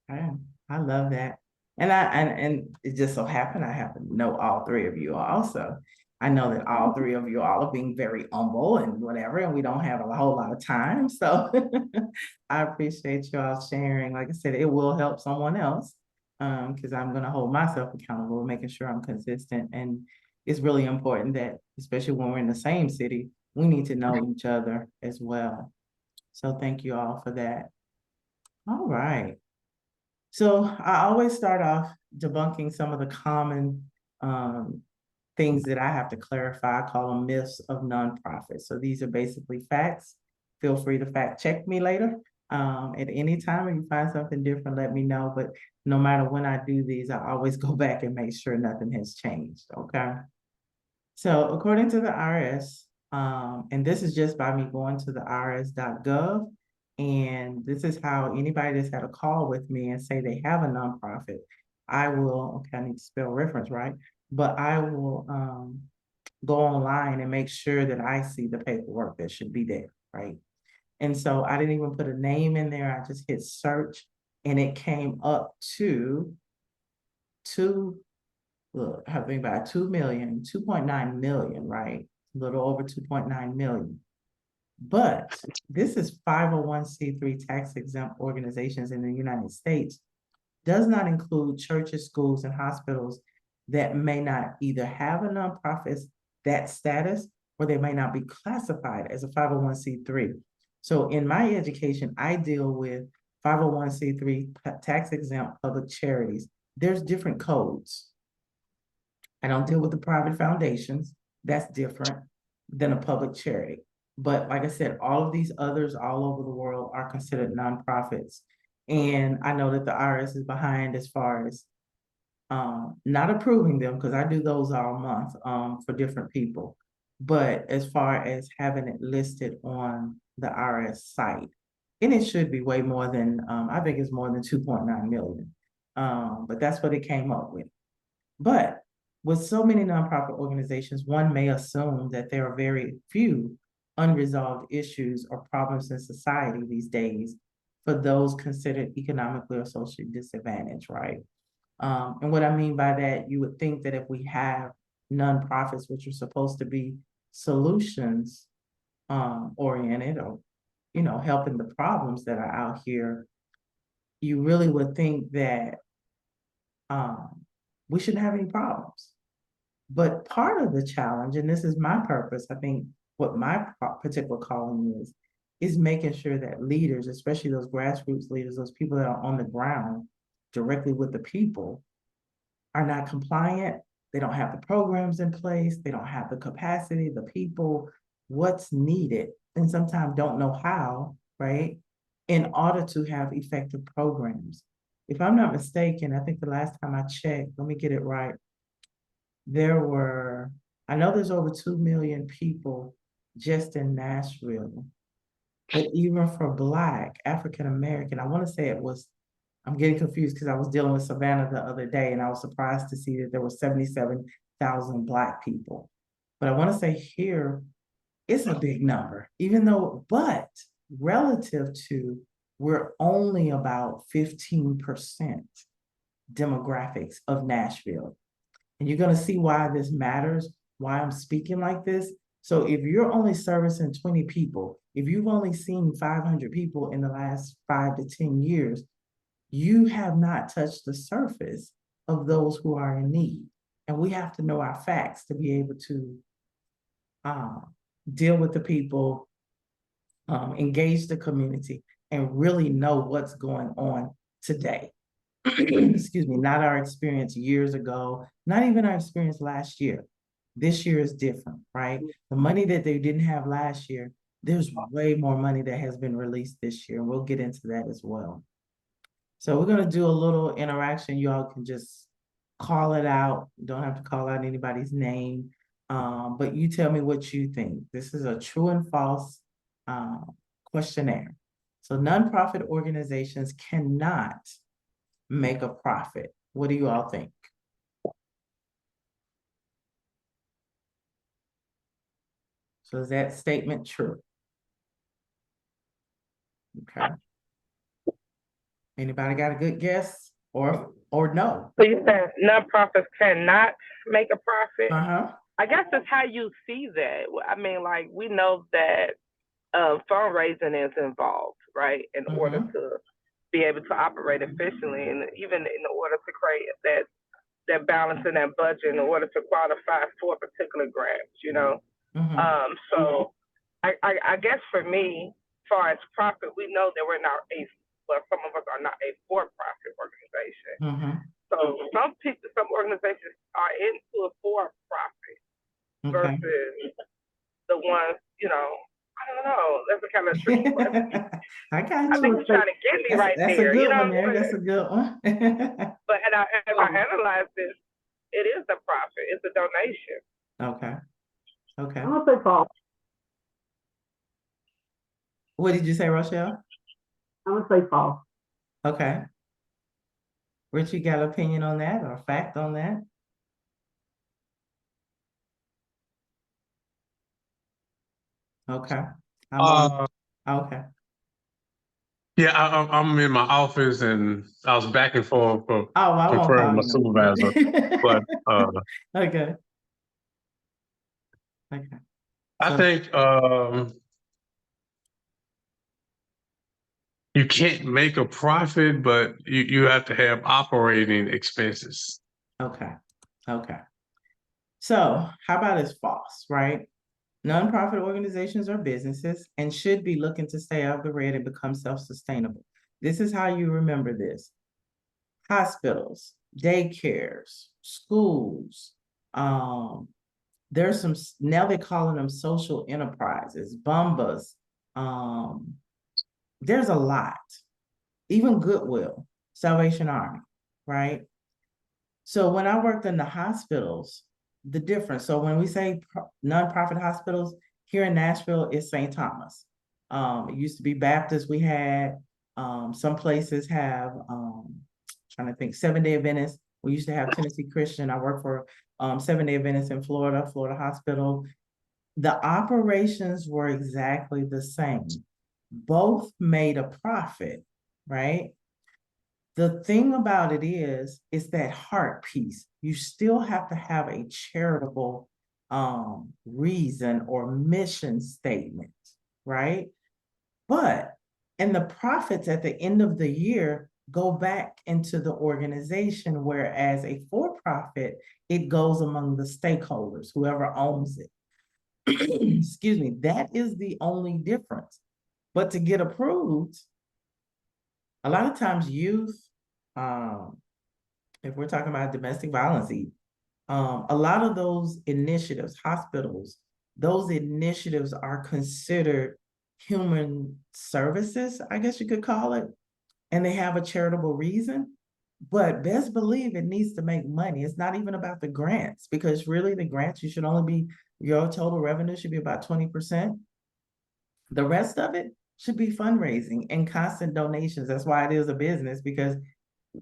B: I love that. And it just so happened I happen to know all three of you also. I know that all three of you all are being very humble and whatever, and we don't have a whole lot of time. So I appreciate y'all sharing. Like I said, it will help someone else. Because I'm gonna hold myself accountable, making sure I'm consistent. And it's really important that, especially when we're in the same city, we need to know each other as well. So thank you all for that. All right. So I always start off debunking some of the common things that I have to clarify. I call them myths of nonprofits. So these are basically facts. Feel free to fact check me later. At any time, if you find something different, let me know. But no matter when I do these, I always go back and make sure nothing has changed, okay? So according to the IRS, and this is just by me going to the irs.gov, and this is how anybody that's had a call with me and say they have a nonprofit, I will, okay, I need to spell reference right, but I will go online and make sure that I see the paperwork that should be there, right? And so I didn't even put a name in there. I just hit search and it came up to look, I think about 2.9 million, right? A little over 2.9 million. But this is 501c3 tax exempt organizations in the United States, does not include churches, schools, and hospitals that may not either have a nonprofit that status or they may not be classified as a 501c3. So in my education, I deal with 501c3 tax exempt public charities. There's different codes. I don't deal with the private foundations. That's different than a public charity. But like I said, all of these others all over the world are considered nonprofits. And I know that the IRS is behind as far as not approving them, because I do those all month for different people. But as far as having it listed on the IRS site, and it should be way more than, I think it's more than 2.9 million. But that's what it came up with. But with so many nonprofit organizations, one may assume that there are very few unresolved issues or problems in society these days for those considered economically or socially disadvantaged, right? And what I mean by that, you would think that if we have nonprofits, which are supposed to be solutions oriented, or helping the problems that are out here, you really would think that we shouldn't have any problems. But part of the challenge, and this is my purpose, I think what my particular calling is making sure that leaders, especially those grassroots leaders, those people that are on the ground directly with the people, are not compliant. They don't have the programs in place. They don't have the capacity, the people, what's needed, and sometimes don't know how, right? In order to have effective programs. If I'm not mistaken, I think the last time I checked, let me get it right. I know there's over 2 million people just in Nashville, but even for Black, African American, I want to say I'm getting confused because I was dealing with Savannah the other day and I was surprised to see that there were 77,000 Black people. But I want to say here, it's a big number, but relative to, we're only about 15% demographics of Nashville. And you're going to see why this matters, why I'm speaking like this. So if you're only servicing 20 people, if you've only seen 500 people in the last 5 to 10 years, you have not touched the surface of those who are in need. And we have to know our facts to be able to deal with the people, engage the community, and really know what's going on today. Excuse me, not our experience years ago, not even our experience last year. This year is different, right? The money that they didn't have last year, There's way more money that has been released this year, and we'll get into that as well. So we're gonna do a little interaction. You all can just call it out. Don't have to call out anybody's name. But you tell me what you think. This is a true and false questionnaire. So nonprofit organizations cannot make a profit. What do you all think? So is that statement true? Okay. Anybody got a good guess or no?
A: So you said nonprofits cannot make a profit?
B: Uh-huh.
A: I guess that's how you see that. I mean, like, we know that fundraising is involved, right, in order to be able to operate efficiently, and even in order to create that balance in that budget in order to qualify for particular grants, you know. So I guess for me, as far as profit, we know that we're not some of us are not a for-profit organization. So some organizations are into a for-profit versus the ones, you know, I don't know. That's a kind of tricky question.
B: I got you.
A: I think you're trying to get me right
B: that's
A: there.
B: A good
A: you know
B: one there. That's a good one.
A: But as I analyze this, it is a profit. It's a donation.
B: Okay. Okay.
D: I'm gonna say false.
B: What did you say, Rochelle?
D: I'm gonna say false.
B: Okay. Rich, you got an opinion on that or fact on that? Okay. Okay.
C: Yeah, I'm in my office and I was back and forth for
B: I won't
C: confirming
B: call
C: my
B: you.
C: supervisor. But
B: okay. Okay.
C: I think you can't make a profit, but you have to have operating expenses.
B: Okay. Okay. So how about it's false, right? Nonprofit organizations are businesses and should be looking to stay out of the red and become self-sustainable. This is how you remember this. Hospitals, daycares, schools, there's some, now they're calling them social enterprises, BUMBAs. There's a lot, even Goodwill, Salvation Army, right? So when I worked in the hospitals, the difference, so when we say nonprofit hospitals, here in Nashville, it's St. Thomas. It used to be Baptist. We had, some places have, trying to think, Seventh-day Adventist. We used to have Tennessee Christian. I worked for Seventh-day Adventist in Florida Hospital. The operations were exactly the same. Both made a profit, right? The thing about it is that heart piece. You still have to have a charitable reason or mission statement, right? But, and the profits at the end of the year go back into the organization, whereas a for-profit, it goes among the stakeholders, whoever owns it. Excuse me, that is the only difference. But to get approved, a lot of times youth, if we're talking about domestic violence, a lot of those initiatives, hospitals, those initiatives are considered human services, I guess you could call it, and they have a charitable reason. But best believe it needs to make money. It's not even about the grants, because really the grants, you should only be, your total revenue should be about 20%. The rest of it should be fundraising and constant donations. That's why it is a business, because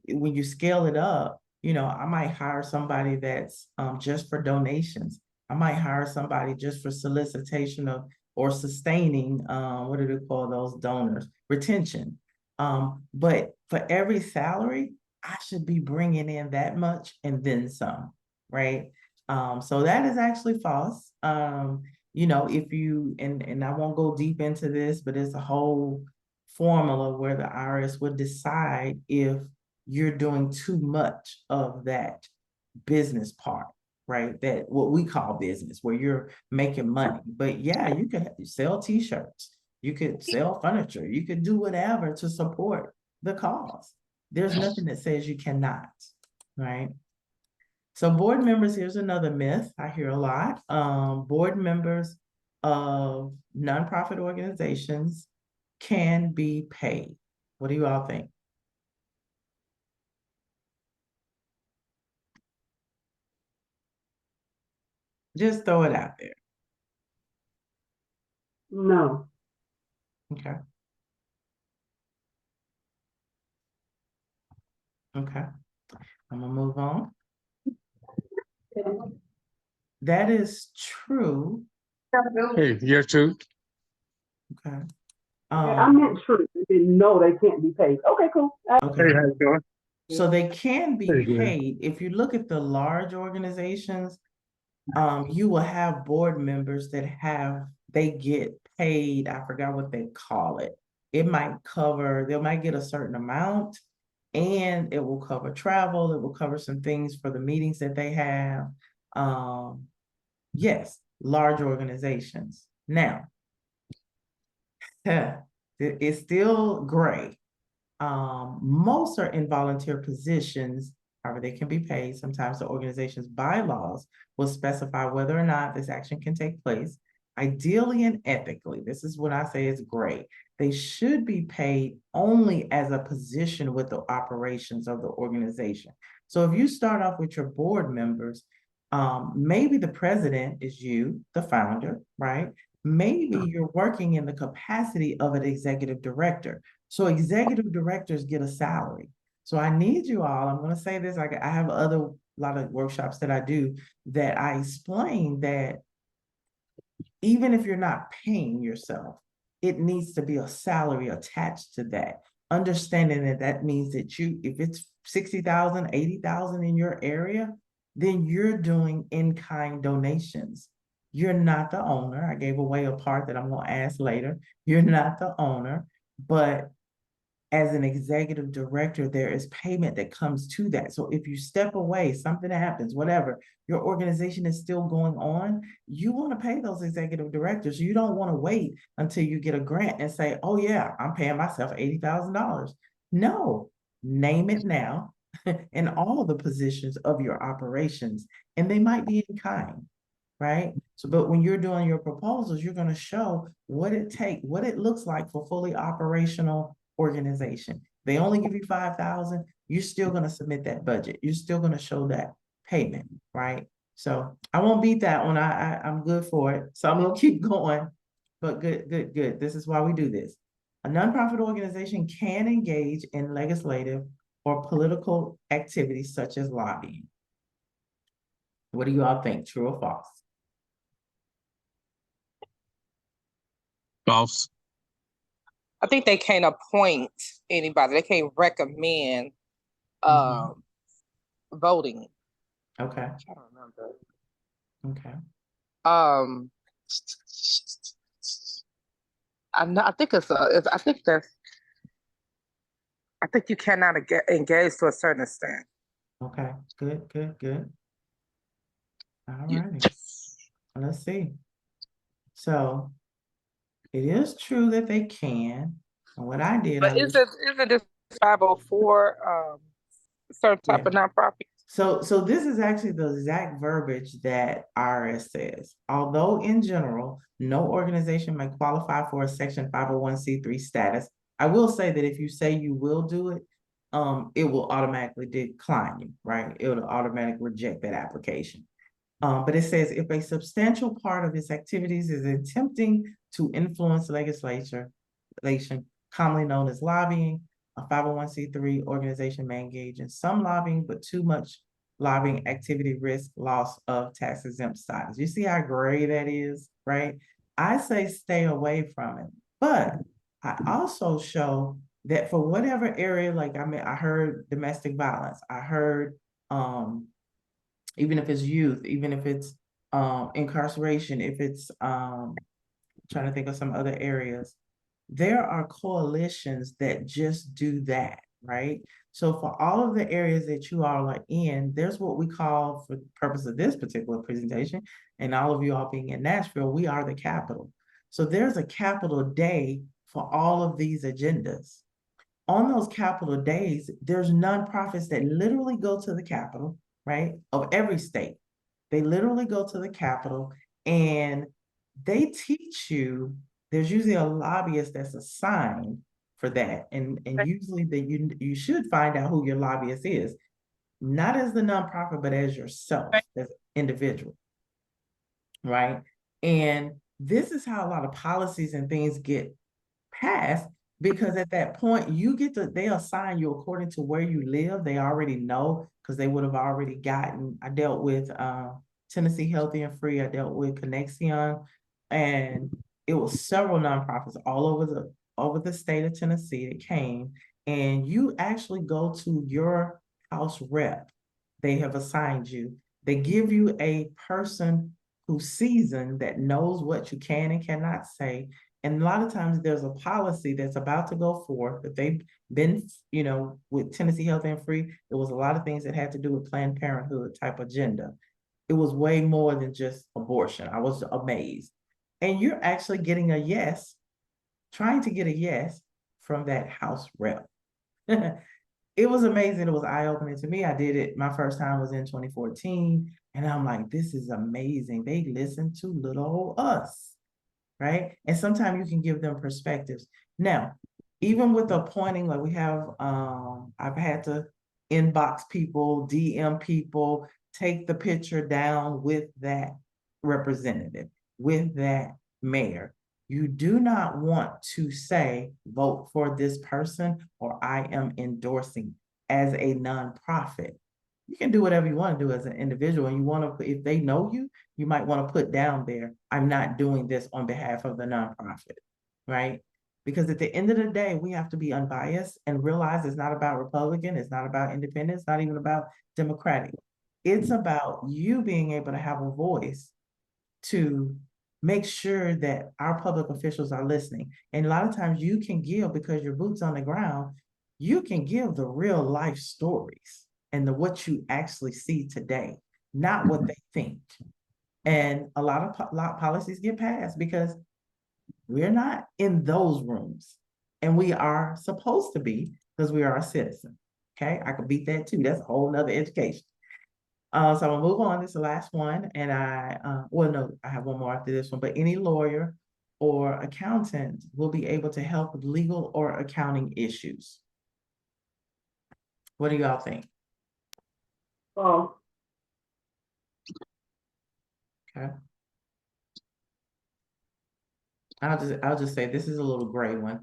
B: when you scale it up, you know, I might hire somebody that's just for donations. I might hire somebody just for solicitation of or sustaining, what do they call those donors? Retention. But for every salary, I should be bringing in that much and then some, right? So that is actually false. You know, if you, and I won't go deep into this, but it's a whole formula where the IRS would decide if you're doing too much of that business part, right? That what we call business, where you're making money. But yeah, you can sell t-shirts, you could sell furniture, you could do whatever to support the cause. There's nothing that says you cannot, right? So board members, here's another myth I hear a lot. Board members of nonprofit organizations can be paid? What do you all think? Just throw it out there.
D: No.
B: Okay. Okay. I'm gonna move on. That is true.
C: Hey, year two.
B: Okay.
D: I meant true. No, they can't be paid. Okay, cool.
B: Okay.
C: Hey, how you doing?
B: So they can be
C: Pretty good.
B: paid. If you look at the large organizations, you will have board members that they get paid. I forgot what they call it. It might cover, they might get a certain amount, and it will cover travel. It will cover some things for the meetings that they have. Yes, large organizations. Now, it's still gray. Most are in volunteer positions, however, they can be paid. Sometimes the organization's bylaws will specify whether or not this action can take place. Ideally and ethically, this is what I say is gray. They should be paid only as a position with the operations of the organization. So if you start off with your board members, maybe the president is you, the founder, right? Maybe you're working in the capacity of an executive director. So executive directors get a salary. So I need you all, I'm going to say this, I have a lot of workshops that I do that I explain that even if you're not paying yourself, it needs to be a salary attached to that. Understanding that that means that if it's 60,000, 80,000 in your area, then you're doing in-kind donations. You're not the owner. I gave away a part that I'm going to ask later. You're not the owner, but as an executive director, there is payment that comes to that. So if you step away, something happens, whatever, your organization is still going on, you want to pay those executive directors. You don't want to wait until you get a grant and say, oh yeah, I'm paying myself $80,000. No, name it now in all the positions of your operations, and they might be in kind, right? So, but when you're doing your proposals, you're going to show what it looks like for fully operational organization. They only give you 5,000, you're still going to submit that budget. You're still going to show that payment, right? So I won't beat that one. I'm good for it. So I'm going to keep going, but good. This is why we do this. A nonprofit organization can engage in legislative or political activities such as lobbying. What do you all think? True or false?
C: False.
E: I think they can't appoint anybody. They can't recommend voting.
B: Okay.
E: I don't remember.
B: Okay.
E: I think you cannot engage to a certain extent.
B: Okay. Good. All righty. Let's see. So it is true that they can. And what I did,
E: But isn't this 504 certain type of nonprofit?
B: So this is actually the exact verbiage that IRS says. Although in general, no organization may qualify for a Section 501c3 status, I will say that if you say you will do it, it will automatically decline you, right? It will automatically reject that application. But it says if a substantial part of its activities is attempting to influence legislation, commonly known as lobbying, a 501c3 organization may engage in some lobbying, but too much lobbying activity risk loss of tax exempt status. You see how gray that is, right? I say stay away from it, but I also show that for whatever area, like I heard domestic violence, I heard even if it's youth, even if it's incarceration, if it's trying to think of some other areas, there are coalitions that just do that, right? So for all of the areas that you all are in, there's what we call, for the purpose of this particular presentation, and all of you all being in Nashville, we are the capital. So there's a capital day for all of these agendas. On those capital days, there's nonprofits that literally go to the capital, right, of every state. They literally go to the capital and they teach you, there's usually a lobbyist that's assigned for that. And usually that you should find out who your lobbyist is, not as the nonprofit, but as yourself, as an individual. Right. And this is how a lot of policies and things get passed, because at that point they assign you according to where you live. They already know, because they would have already gotten, I dealt with Tennessee Healthy and Free, I dealt with Connexion, and it was several nonprofits all over the state of Tennessee that came, and you actually go to your house rep. They have assigned you. They give you a person who's seasoned, that knows what you can and cannot say. And a lot of times there's a policy that's about to go forth that they've been, with Tennessee Healthy and Free, there was a lot of things that had to do with Planned Parenthood type agenda. It was way more than just abortion. I was amazed. And you're actually getting a yes, trying to get a yes from that House rep. It was amazing. It was eye-opening to me. I did it. My first time was in 2014. And I'm like, this is amazing. They listen to little old us, right? And sometimes you can give them perspectives. Now, even with appointing, like we have, I've had to inbox people, DM people, take the picture down with that representative, with that mayor. You do not want to say, vote for this person, or I am endorsing. As a nonprofit, you can do whatever you want to do as an individual. And you want to, if they know you, you might want to put down there, I'm not doing this on behalf of the nonprofit, right? Because at the end of the day, we have to be unbiased and realize it's not about Republican, it's not about independent, it's not even about Democratic. It's about you being able to have a voice to make sure that our public officials are listening. And a lot of times you can give, because your boots on the ground, you can give the real life stories and what you actually see today, not what they think. And a lot of policies get passed because we're not in those rooms, and we are supposed to be, because we are a citizen. Okay, I could beat that too. That's a whole nother education. So I'm gonna move on. This is the last one, and I have one more after this one. But any lawyer or accountant will be able to help with legal or accounting issues. What do y'all think?
D: Oh,
B: Okay. I'll just say this is a little gray one.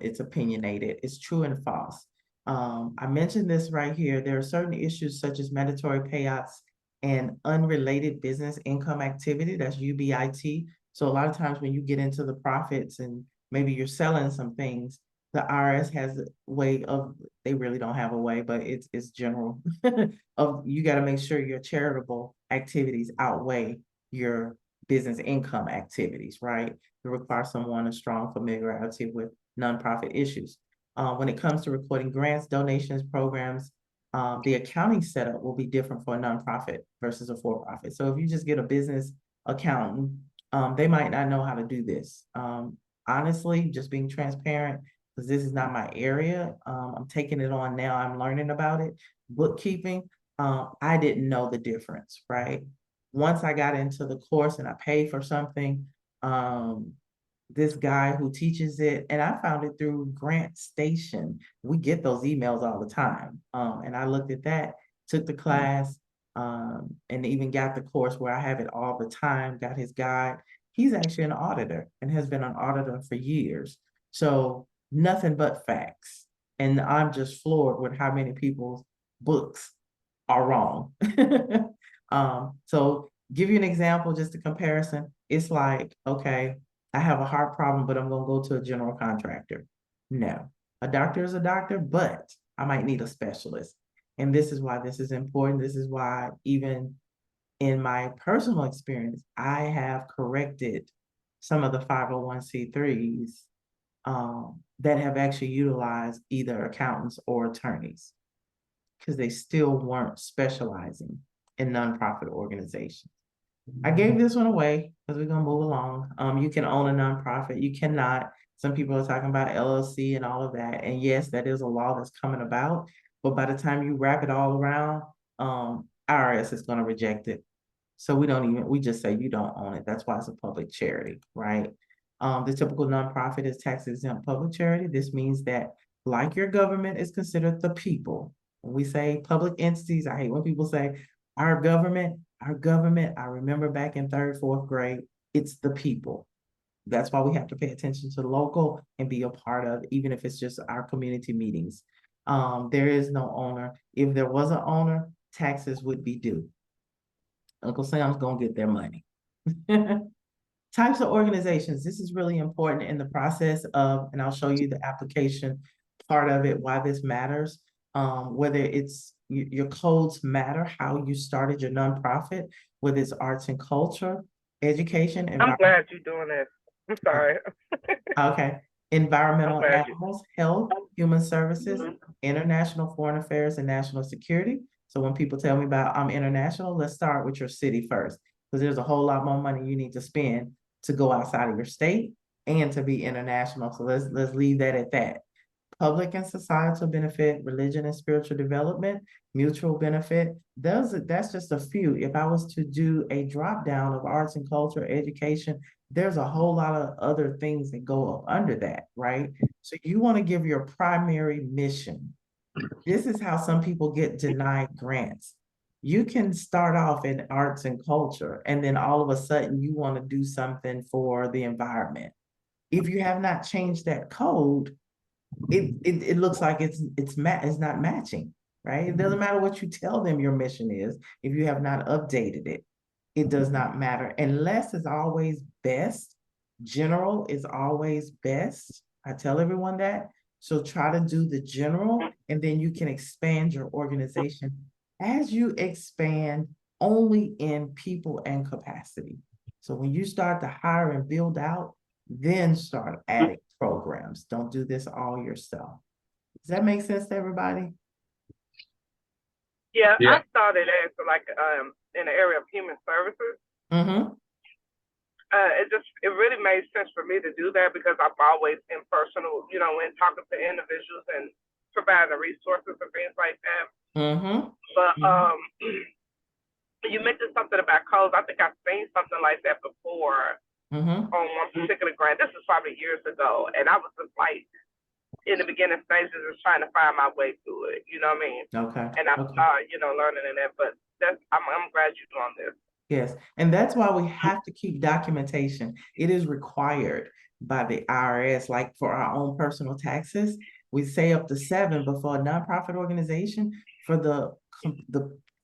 B: It's opinionated. It's true and false. I mentioned this right here. There are certain issues such as mandatory payouts and unrelated business income activity, that's UBIT. So a lot of times when you get into the profits and maybe you're selling some things, the IRS has a way of, they really don't have a way, but it's general of, you got to make sure your charitable activities outweigh your business income activities, right? It requires someone a strong familiarity with nonprofit issues. When it comes to recording grants, donations, programs, the accounting setup will be different for a nonprofit versus a for-profit. So if you just get a business accountant, they might not know how to do this. Honestly, just being transparent, because this is not my area. I'm taking it on now. I'm learning about it. Bookkeeping, I didn't know the difference, right? Once I got into the course and I paid for something, this guy who teaches it, and I found it through Grant Station. We get those emails all the time. And I looked at that, took the class, and even got the course where I have it all the time, got his guide. He's actually an auditor and has been an auditor for years. So nothing but facts. And I'm just floored with how many people's books are wrong. So give you an example, just a comparison. It's like, okay, I have a heart problem, but I'm gonna go to a general contractor. No, a doctor is a doctor, but I might need a specialist. And this is why this is important. This is why even in my personal experience, I have corrected some of the 501c3s that have actually utilized either accountants or attorneys, because they still weren't specializing in nonprofit organizations. I gave this one away because we're gonna move along. You can own a nonprofit, you cannot. Some people are talking about LLC and all of that. And yes, that is a law that's coming about, but by the time you wrap it all around, IRS is gonna reject it. So we just say you don't own it. That's why it's a public charity, right? The typical nonprofit is tax exempt public charity. This means that, like your government is considered the people. When we say public entities, I hate when people say our government, I remember back in third, fourth grade, it's the people. That's why we have to pay attention to the local and be a part of, even if it's just our community meetings. There is no owner. If there was an owner, taxes would be due. Uncle Sam's gonna get their money. Types of organizations. This is really important in the process of, and I'll show you the application part of it, why this matters. Whether it's your codes matter, how you started your nonprofit, whether it's arts and culture, education.
A: I'm glad you're doing this. I'm sorry.
B: Okay. Environmental,
A: glad you-
B: animals, health, human services, international, foreign affairs, and national security. So when people tell me about I'm international, let's start with your city first, because there's a whole lot more money you need to spend to go outside of your state and to be international. So let's leave that at that. Public and societal benefit, religion and spiritual development, mutual benefit. That's just a few. If I was to do a drop down of arts and culture, education, there's a whole lot of other things that go up under that, right? So you want to give your primary mission. This is how some people get denied grants. You can start off in arts and culture, and then all of a sudden you want to do something for the environment. If you have not changed that code, it looks like it's not matching, right? It doesn't matter what you tell them your mission is. If you have not updated it, it does not matter. And less is always best. General is always best. I tell everyone that. So try to do the general, and then you can expand your organization as you expand only in people and capacity. So when you start to hire and build out, then start adding programs. Don't do this all yourself. Does that make sense to everybody?
A: Yeah,
C: Yeah.
A: I started as like in the area of human services.
B: Mm-hmm.
A: It really made sense for me to do that because I'm always impersonal, when talking to individuals and providing resources and things like that.
B: Mm-hmm.
A: But you mentioned something about codes. I think I've seen something like that before on one particular grant. This is probably years ago, and I was just like in the beginning stages of trying to find my way through it. You know what I mean?
B: Okay.
A: And I'm learning in that. But I'm glad you're doing this.
B: Yes, and that's why we have to keep documentation. It is required by the IRS, like for our own personal taxes. We say up to 7, but for a nonprofit organization, for the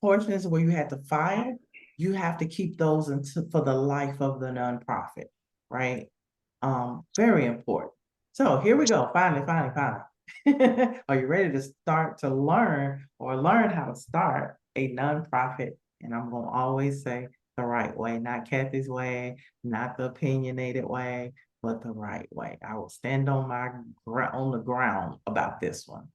B: portions where you had to file, you have to keep those for the life of the nonprofit, right? Very important. So here we go. Finally. Are you ready to start to learn how to start a nonprofit? And I'm going to always say the right way, not Kathy's way, not the opinionated way, but the right way. I will stand on the ground about this one.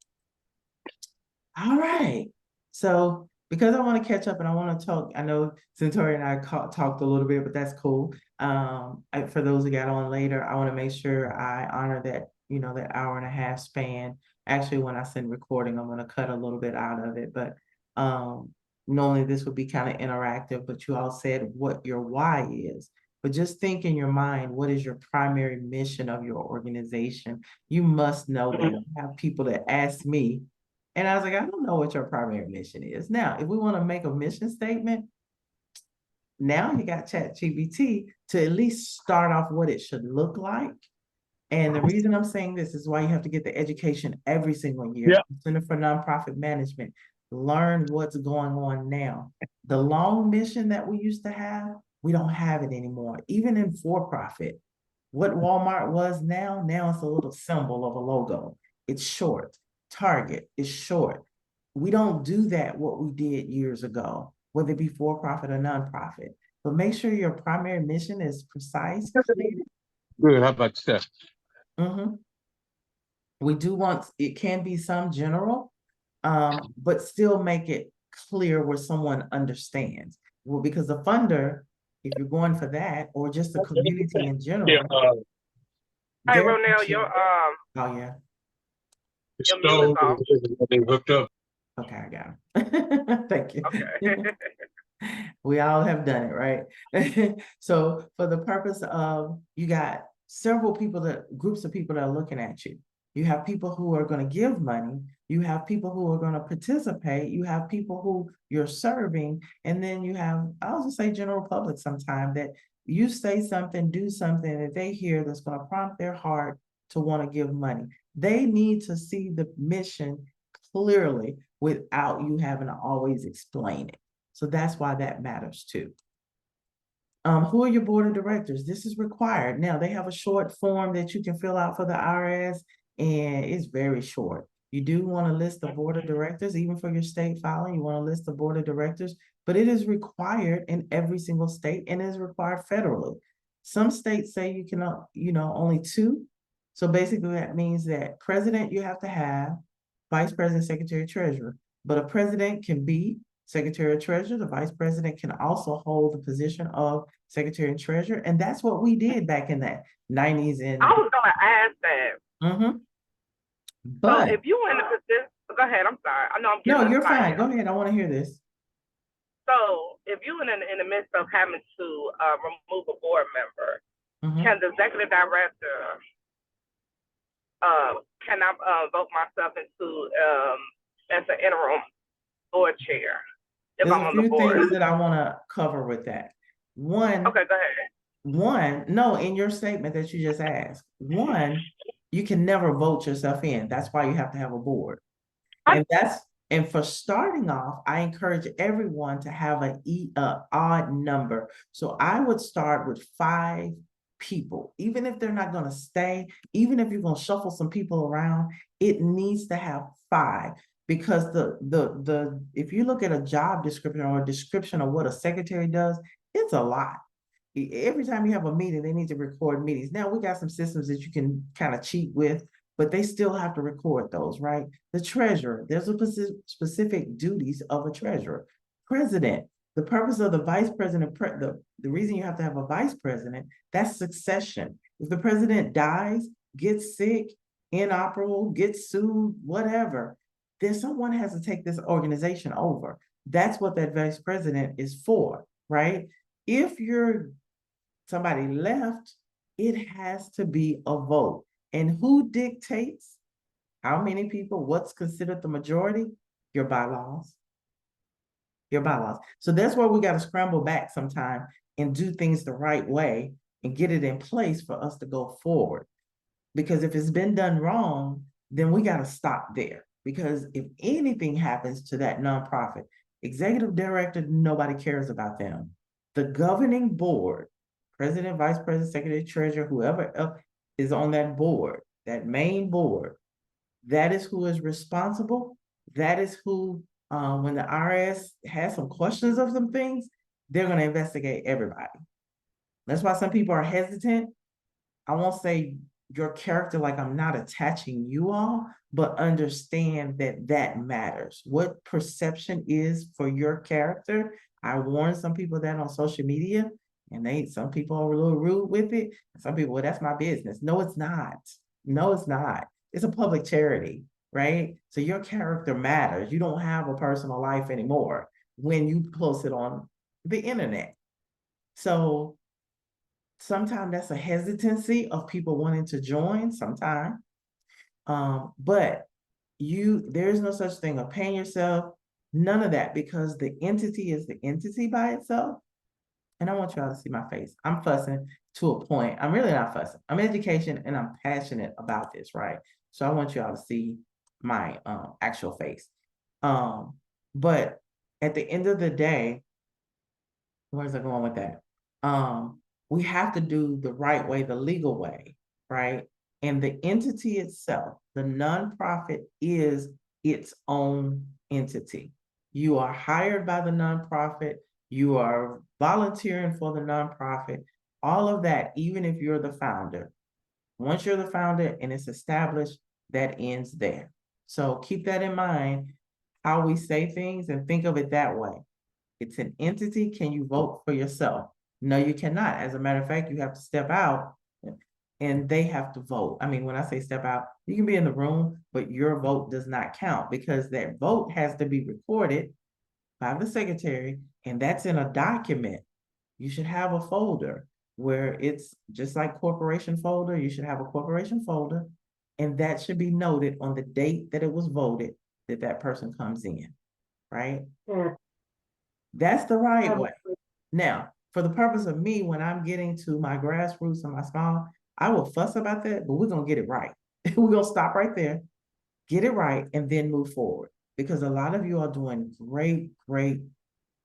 B: All right. So because I want to catch up and I want to talk, I know Centauri and I talked a little bit, but that's cool. For those who got on later, I want to make sure I honor that, that hour and a half span. Actually, when I send recording, I'm going to cut a little bit out of it, but normally this would be kind of interactive, but you all said what your why is. But just think in your mind, what is your primary mission of your organization? You must know that. I have people that ask me, and I was like, I don't know what your primary mission is. Now, if we want to make a mission statement, now you got ChatGPT to at least start off what it should look like. And the reason I'm saying this is why you have to get the education every single year.
C: Yeah.
B: Center for Nonprofit Management. Learn what's going on now. The long mission that we used to have, we don't have it anymore. Even in for-profit, what Walmart was now it's a little symbol of a logo. It's short. Target is short. We don't do that what we did years ago, whether it be for-profit or nonprofit. But make sure your primary mission is precise.
C: Good. How about that?
B: We do want, it can be some general, but still make it clear where someone understands. Well, because the funder, if you're going for that, or just the community in general.
A: Hey, Ronell, your
B: oh yeah.
A: Your mute is off.
C: They hooked up.
B: Okay, I got it. Thank you.
A: Okay.
B: We all have done it, right? So for the purpose of, you got several people groups of people that are looking at you. You have people who are going to give money. You have people who are going to participate. You have people who you're serving. And then you have, I'll just say general public sometime, that you say something, do something that they hear that's going to prompt their heart to want to give money. They need to see the mission clearly without you having to always explain it. So that's why that matters too. Who are your board of directors? This is required. Now, they have a short form that you can fill out for the IRS, and it's very short. You do want to list the board of directors, even for your state filing, you want to list the board of directors, but it is required in every single state and is required federally. Some states say you can, only 2. So basically that means that president you have to have, vice president, secretary, treasurer, but a president can be secretary of treasurer. The vice president can also hold the position of secretary and treasurer. And that's what we did back in the 90s. And
A: I was gonna ask that.
B: But
A: so if you were in a position, go ahead, I'm sorry. I know I'm
B: no,
A: getting
B: you're fine.
A: excited.
B: Go ahead. I want to hear this.
A: So if you're in the midst of having to remove a board member, can the executive director, can I vote myself into as an interim board chair if
B: There's
A: I'm
B: a
A: on the
B: few
A: board?
B: things that I want to cover with that. One,
A: Okay, go ahead.
B: no, in your statement that you just asked, one, you can never vote yourself in. That's why you have to have a board. And for starting off, I encourage everyone to have an odd number. So I would start with 5 people, even if they're not going to stay, even if you're going to shuffle some people around, it needs to have 5. Because if you look at a job description or a description of what a secretary does, it's a lot. Every time you have a meeting, they need to record meetings. Now we got some systems that you can kind of cheat with, but they still have to record those, right? The treasurer, there's a specific duties of a treasurer. President, the purpose of the vice president, the reason you have to have a vice president, that's succession. If the president dies, gets sick, inoperable, gets sued, whatever, then someone has to take this organization over. That's what that vice president is for, right? If somebody left, it has to be a vote. And who dictates how many people, what's considered the majority? Your bylaws. Your bylaws. So that's where we got to scramble back sometime and do things the right way and get it in place for us to go forward. Because if it's been done wrong, then we got to stop there. Because if anything happens to that nonprofit, executive director, nobody cares about them. The governing board, president, vice president, secretary, treasurer, whoever else is on that board, that main board, that is who is responsible. That is who, when the IRS has some questions of some things, they're going to investigate everybody. That's why some people are hesitant. I won't say your character like I'm not attaching you all, but understand that that matters. What perception is for your character. I warn some people that on social media, and some people are a little rude with it. Some people, well, that's my business. No, it's not. No, it's not. It's a public charity, right? So your character matters. You don't have a personal life anymore when you post it on the internet. So sometimes that's a hesitancy of people wanting to join sometimes. But there's no such thing of paying yourself, none of that, because the entity is the entity by itself. And I want y'all to see my face. I'm fussing to a point. I'm really not fussing. I'm education and I'm passionate about this, right? So I want y'all to see my actual face. But at the end of the day, where's I going with that? We have to do the right way, the legal way, right? And the entity itself, the nonprofit, is its own entity. You are hired by the nonprofit, you are volunteering for the nonprofit, all of that, even if you're the founder. Once you're the founder and it's established, that ends there. So keep that in mind, how we say things, and think of it that way. It's an entity. Can you vote for yourself? No, you cannot. As a matter of fact, you have to step out and they have to vote. I mean, when I say step out, you can be in the room, but your vote does not count because that vote has to be recorded by the secretary, and that's in a document, you should have a folder where it's just like corporation folder, you should have a corporation folder, and that should be noted on the date that it was voted that that person comes in, right?
D: Yeah.
B: That's the right
D: Um,
B: way. Now, for the purpose of me, when I'm getting to my grassroots and my small, I will fuss about that, but we're gonna get it right. We're gonna stop right there, get it right, and then move forward. Because a lot of you are doing great,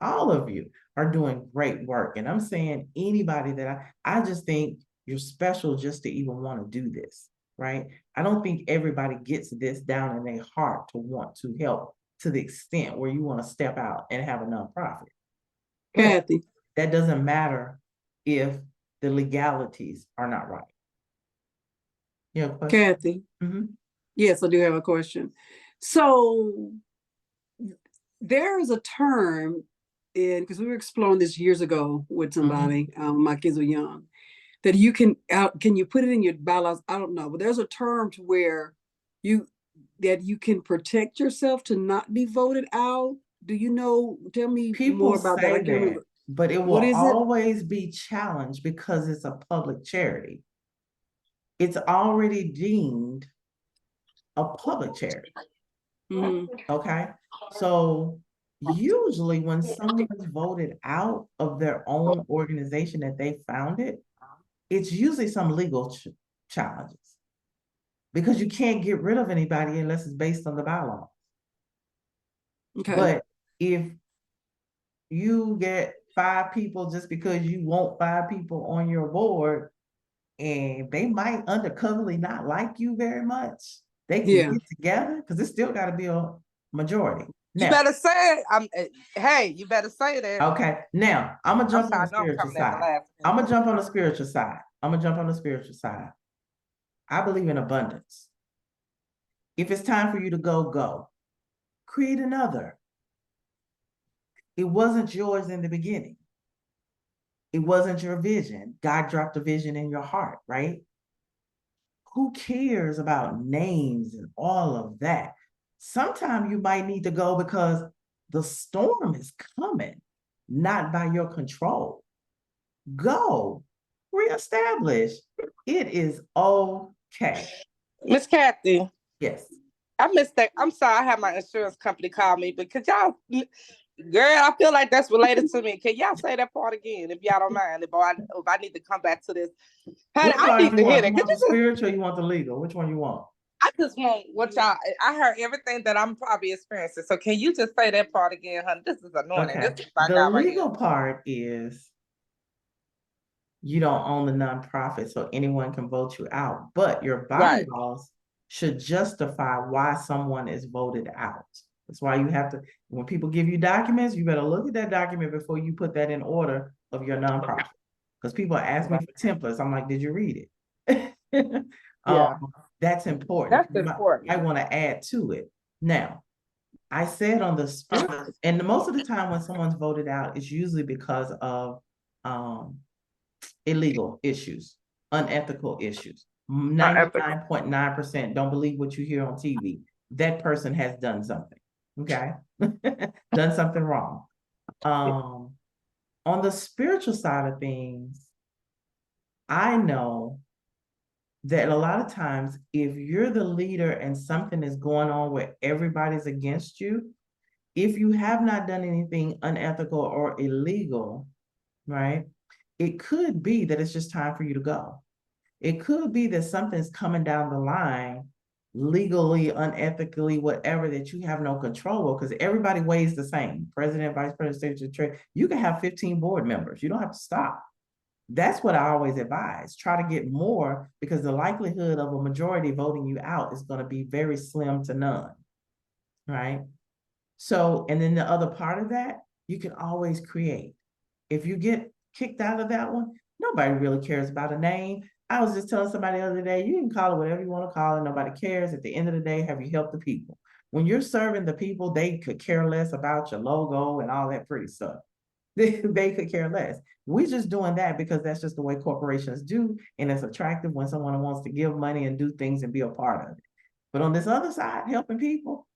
B: all of you are doing great work. And I'm saying anybody that I just think you're special just to even want to do this, right? I don't think everybody gets this down in their heart to want to help to the extent where you want to step out and have a nonprofit. But
F: Kathy,
B: that doesn't matter if the legalities are not right. You have a question?
F: Kathy.
B: Mhm.
F: Yes, I do have a question. So there is a term in, because we were exploring this years ago with somebody, my kids were young, that you can you put it in your bylaws? I don't know, but there's a term to where that you can protect yourself to not be voted out. Do you know? Tell me
B: People
F: more about that. I
B: say
F: can't
B: that,
F: remember.
B: but it will
F: What is it?
B: always be challenged because it's a public charity. It's already deemed a public charity,
F: Mhm.
B: okay? So usually when someone is voted out of their own organization that they founded, it's usually some legal challenges. Because you can't get rid of anybody unless it's based on the bylaw.
F: Okay.
B: But if you get 5 people just because you want 5 people on your board, and they might undercoverly not like you very much, they can
F: Yeah.
B: get together because it's still got to be a majority.
E: You
B: Now,
E: better say it. Hey, you better say that.
B: okay, now I'm gonna jump on the
E: sorry, I know I'm
B: spiritual
E: coming at the
B: side.
E: last
B: I'm gonna
E: minute.
B: jump on the spiritual side. I'm gonna jump on the spiritual side. I believe in abundance. If it's time for you to go, go. Create another. It wasn't yours in the beginning. It wasn't your vision. God dropped a vision in your heart, right? Who cares about names and all of that? Sometimes you might need to go because the storm is coming, not by your control. Go, reestablish. It is okay.
E: Miss Kathy,
B: Yes.
E: I missed that. I'm sorry, I had my insurance company call me, but could y'all, girl, I feel like that's related to me. Can y'all say that part again, if y'all don't mind? If I need to come back to this, honey,
B: Which
E: I
B: part
E: need
B: you
E: to hear
B: want?
E: that.
B: You want the spiritual or you want the legal? Which one you want?
E: I just want what y'all. I heard everything that I'm probably experiencing. So can you just say that part again, honey? This is anointing.
B: Okay.
E: This is my
B: The
E: God right
B: legal
E: here.
B: part is you don't own the nonprofit, so anyone can vote you out. But your
E: Right.
B: bylaws should justify why someone is voted out. That's why you have to, when people give you documents, you better look at that document before you put that in order of your nonprofit. Because people ask me for templates. I'm like, did you read it?
E: Yeah.
B: That's important.
E: That's important.
B: I want to add to it. Now, I said on the spirit, and most of the time when someone's voted out, it's usually because of illegal issues, unethical issues. 99.9% don't believe what you hear on TV. That person has done something, okay? Done something wrong. On the spiritual side of things, I know that a lot of times, if you're the leader and something is going on where everybody's against you, if you have not done anything unethical or illegal, right? It could be that it's just time for you to go. It could be that something's coming down the line, legally, unethically, whatever, that you have no control over, because everybody weighs the same. President, vice president, secretary, you can have 15 board members. You don't have to stop. That's what I always advise. Try to get more, because the likelihood of a majority voting you out is going to be very slim to none, right? So, and then the other part of that, you can always create. If you get kicked out of that one, nobody really cares about a name. I was just telling somebody the other day, you can call it whatever you want to call it. Nobody cares. At the end of the day, have you helped the people? When you're serving the people, they could care less about your logo and all that pretty stuff. They could care less. We're just doing that because that's just the way corporations do. And it's attractive when someone wants to give money and do things and be a part of it. But on this other side, helping people,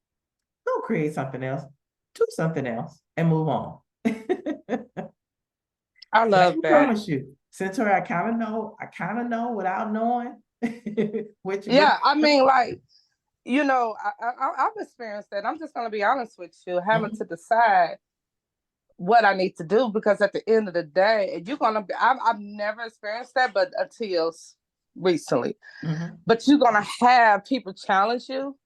B: go create something else. do something else and move on.
E: I love
B: I
E: that.
B: promise you, Centauri, I kind of know without knowing.
E: Yeah, I mean, like, you know, I've experienced that. I'm just gonna be honest with you, having to decide what I need to do, because at the end of the day, you're gonna be. I've never experienced that, but until recently. But you're gonna have people challenge you,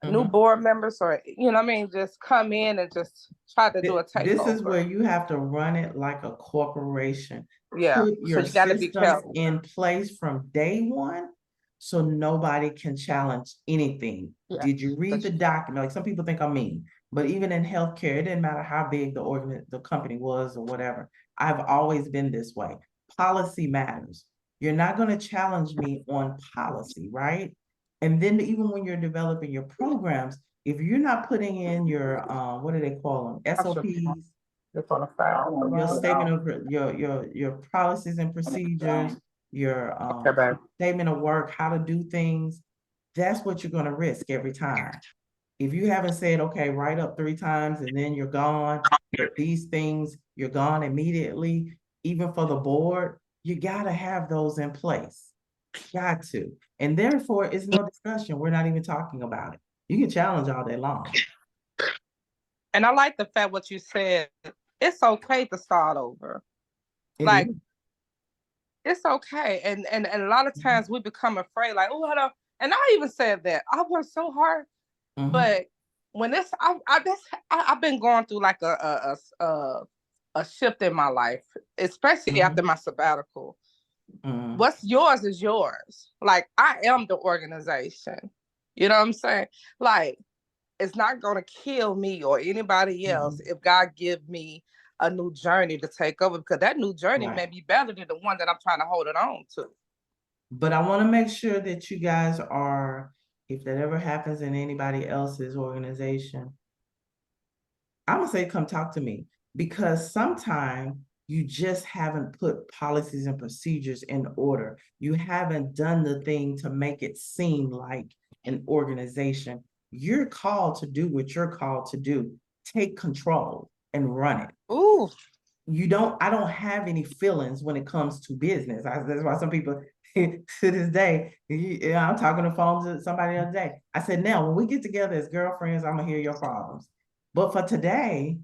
E: new board members, or you know what I mean, just come in and just try to do a takeover.
B: This is where you have to run it like a corporation.
E: Yeah,
B: Put your
E: so you gotta be
B: systems
E: careful.
B: in place from day one, so nobody can challenge anything.
E: Yeah.
B: Did you read the document? Like, some people think I'm mean, but even in healthcare, it didn't matter how big the company was or whatever. I've always been this way. Policy matters. You're not going to challenge me on policy, right? And then even when you're developing your programs, if you're not putting in your what do they call them, SOPs, your statement of your policies and procedures, your statement of work, how to do things, that's what you're going to risk every time. If you haven't said, okay, write up 3 times and then you're gone, these things, you're gone immediately, even for the board, you got to have those in place. Got to. And therefore, it's no discussion. We're not even talking about it. You can challenge all day long.
E: And I like the fact what you said. It's okay to start over. It's okay. And a lot of times we become afraid, like, oh, I don't. And I even said that. I worked so hard. But when I've been going through like a shift in my life, especially after my sabbatical. What's yours is yours. Like, I am the organization. You know what I'm saying? Like, it's not going to kill me or anybody else if God give me a new journey to take over, because that new journey may be better than the one that I'm trying to hold it on to.
B: But I want to make sure that you guys are, if that ever happens in anybody else's organization, I'm going to say, come talk to me, because sometimes you just haven't put policies and procedures in order. You haven't done the thing to make it seem like an organization. You're called to do what you're called to do. Take control and run it.
E: Ooh.
B: I don't have any feelings when it comes to business. That's why some people to this day, I'm talking on the phone to somebody the other day. I said, now, when we get together as girlfriends, I'm gonna hear your problems. But for today,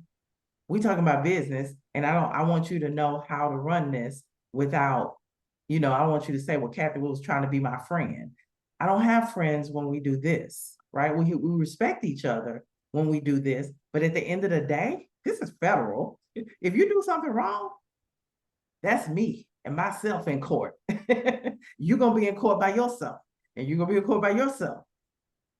B: we talking about business, and I want you to know how to run this without, I want you to say, well, Kathy was trying to be my friend. I don't have friends when we do this, right? We respect each other when we do this, but at the end of the day, this is federal. If you do something wrong, that's me and myself in court. You're going to be in court by yourself, and you're going to be in court by yourself.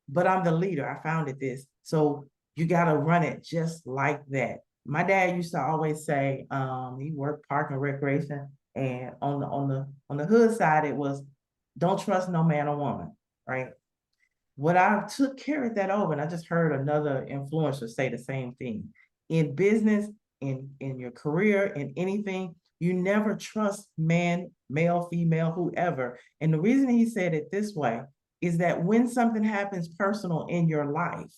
B: But I'm the leader. I founded this. So you got to run it just like that. My dad used to always say, he worked park and recreation, and on the hood side, it was, don't trust no man or woman, right? What I carried that over, and I just heard another influencer say the same thing. In business, in your career, in anything, you never trust man, male, female, whoever. And the reason he said it this way is that when something happens personal in your life,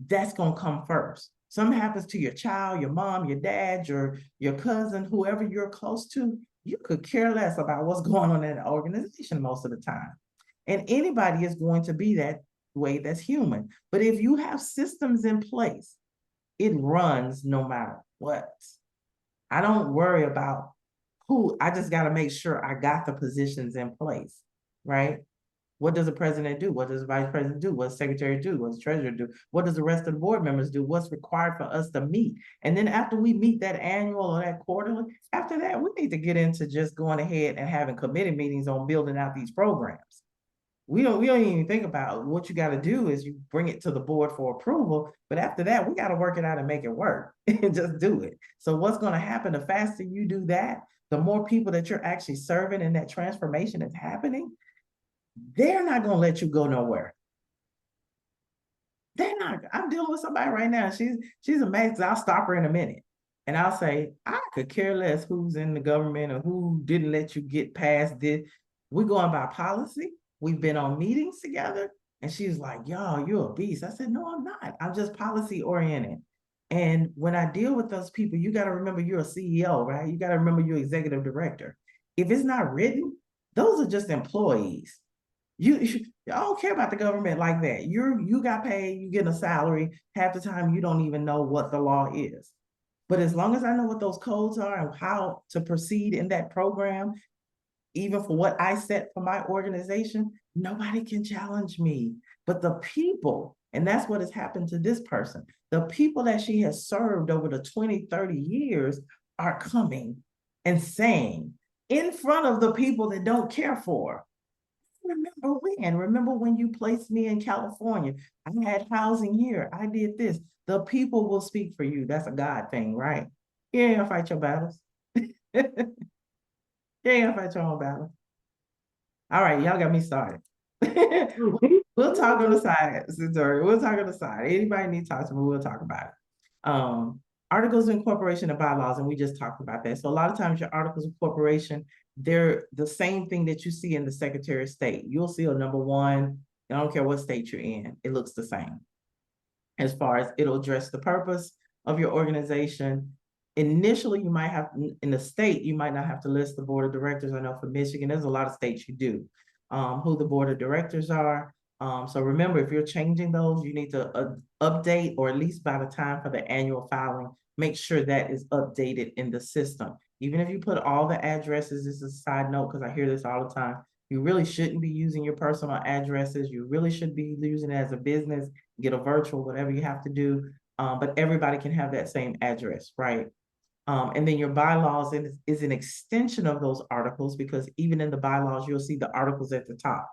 B: that's going to come first. Something happens to your child, your mom, your dad, your cousin, whoever you're close to, you could care less about what's going on in the organization most of the time. And anybody is going to be that way. That's human. But if you have systems in place, it runs no matter what. I don't worry about who. I just got to make sure I got the positions in place, right? What does the president do? What does the vice president do? What does the secretary do? What does the treasurer do? What does the rest of the board members do? What's required for us to meet? And then after we meet that annual or that quarterly, after that, we need to get into just going ahead and having committee meetings on building out these programs. We don't even think about what you got to do is you bring it to the board for approval. But after that, we got to work it out and make it work and just do it. So what's going to happen, the faster you do that, the more people that you're actually serving and that transformation is happening, they're not going to let you go nowhere. They're not. I'm dealing with somebody right now. She's amazing. I'll stop her in a minute. And I'll say, I could care less who's in the government or who didn't let you get past this. We're going by policy. We've been on meetings together. And she's like, yo, you're a beast. I said, no, I'm not. I'm just policy oriented. And when I deal with those people, you got to remember you're a CEO, right? You got to remember you're executive director. If it's not written, those are just employees. I don't care about the government like that. You got paid, you get a salary. Half the time you don't even know what the law is. But as long as I know what those codes are and how to proceed in that program, even for what I set for my organization, nobody can challenge me. But the people, and that's what has happened to this person, the people that she has served over the 20, 30 years are coming and saying in front of the people that don't care for her, remember when you placed me in California? I had housing here. I did this. The people will speak for you. That's a God thing, right? You ain't gonna fight your battles. You ain't gonna fight your own battle. All right, y'all got me started. We'll talk on the side, Satori. We'll talk on the side. Anybody need to talk to me, we'll talk about it. Articles of incorporation and bylaws, and we just talked about that. So a lot of times your articles of incorporation, they're the same thing that you see in the Secretary of State. You'll see a number one. I don't care what state you're in, it looks the same. As far as it'll address the purpose of your organization. Initially, you might have, in the state, you might not have to list the board of directors. I know for Michigan, there's a lot of states you do, who the board of directors are. So remember, if you're changing those, you need to update, or at least by the time for the annual filing, make sure that is updated in the system. Even if you put all the addresses, this is a side note, because I hear this all the time, you really shouldn't be using your personal addresses. You really should be using it as a business, get a virtual, whatever you have to do. But everybody can have that same address, right? And then your bylaws is an extension of those articles, because even in the bylaws, you'll see the articles at the top.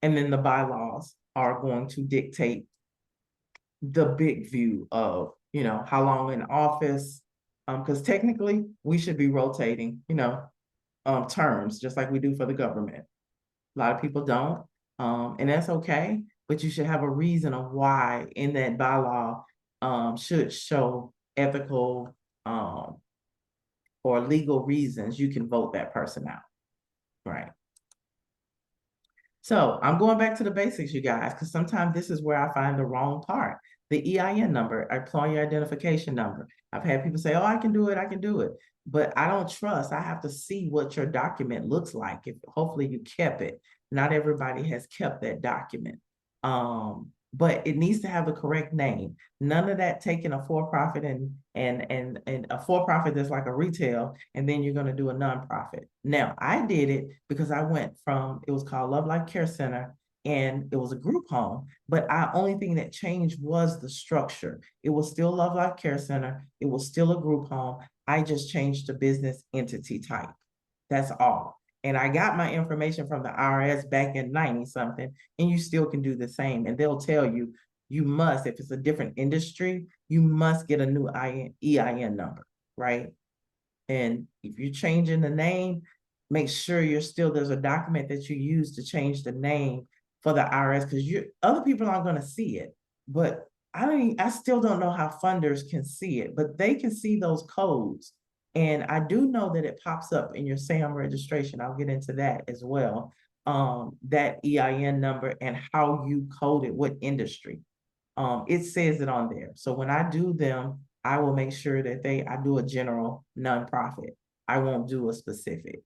B: And then the bylaws are going to dictate the big view of, how long in office, because technically we should be rotating, terms, just like we do for the government. A lot of people don't, and that's okay, but you should have a reason of why in that bylaw should show ethical or legal reasons you can vote that person out, right? So I'm going back to the basics, you guys, because sometimes this is where I find the wrong part. The EIN number, employee identification number. I've had people say, oh, I can do it. But I don't trust. I have to see what your document looks like. Hopefully you kept it. Not everybody has kept that document. But it needs to have the correct name. None of that taking a for-profit and a for-profit that's like a retail, and then you're going to do a nonprofit. Now, I did it because I went from, it was called Love Life Care Center, and it was a group home, but only thing that changed was the structure. It was still Love Life Care Center. It was still a group home. I just changed the business entity type. That's all. And I got my information from the IRS back in 90-something, and you still can do the same. And they'll tell you, you must, if it's a different industry, you must get a new EIN number, right? And if you're changing the name, make sure there's a document that you use to change the name for the IRS, because other people aren't going to see it. But I still don't know how funders can see it, but they can see those codes. And I do know that it pops up in your SAM registration. I'll get into that as well. That EIN number and how you code it, what industry. It says it on there. So when I do them, I will make sure that I do a general nonprofit. I won't do a specific.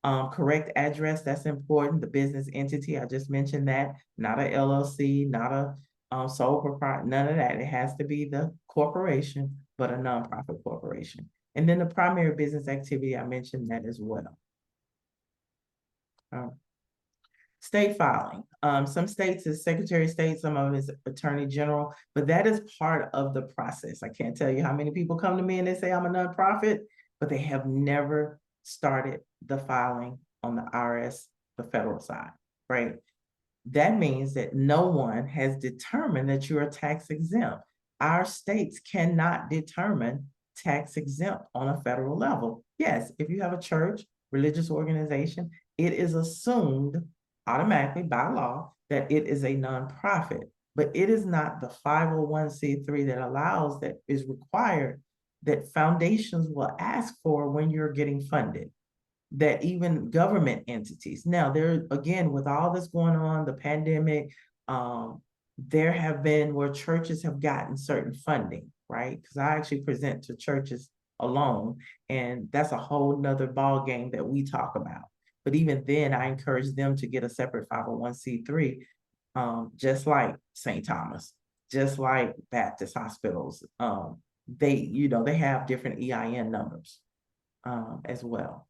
B: Correct address, that's important. The business entity, I just mentioned that, not a LLC, not a sole proprietor, none of that. It has to be the corporation, but a nonprofit corporation. And then the primary business activity, I mentioned that as well. State filing. Some states is Secretary of State, some of them is Attorney General, but that is part of the process. I can't tell you how many people come to me and they say I'm a nonprofit, but they have never started the filing on the IRS, the federal side, right? That means that no one has determined that you're tax exempt. Our states cannot determine tax exempt on a federal level. Yes, if you have a church, religious organization, it is assumed automatically by law that it is a nonprofit, but it is not the 501c3 that is required, that foundations will ask for when you're getting funded, that even government entities. Now, again, with all this going on, the pandemic, there have been where churches have gotten certain funding. right? Because I actually present to churches alone, and that's a whole nother ball game that we talk about. But even then, I encourage them to get a separate 501c3, just like St. Thomas, just like Baptist hospitals. They have different EIN numbers as well.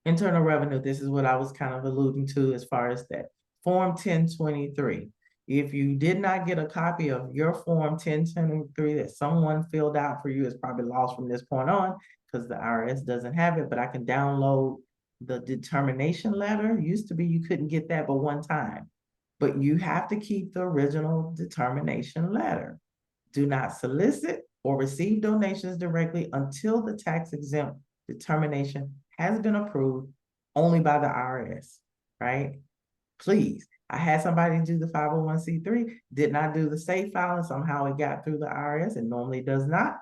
B: Internal revenue, this is what I was kind of alluding to as far as that. Form 1023. If you did not get a copy of your Form 1023 that someone filled out for you, it's probably lost from this point on because the IRS doesn't have it, but I can download the determination letter. Used to be you couldn't get that but one time, but you have to keep the original determination letter. Do not solicit or receive donations directly until the tax exempt determination has been approved only by the IRS, right? Please. I had somebody do the 501c3, did not do the state filing. Somehow it got through the IRS. It normally does not.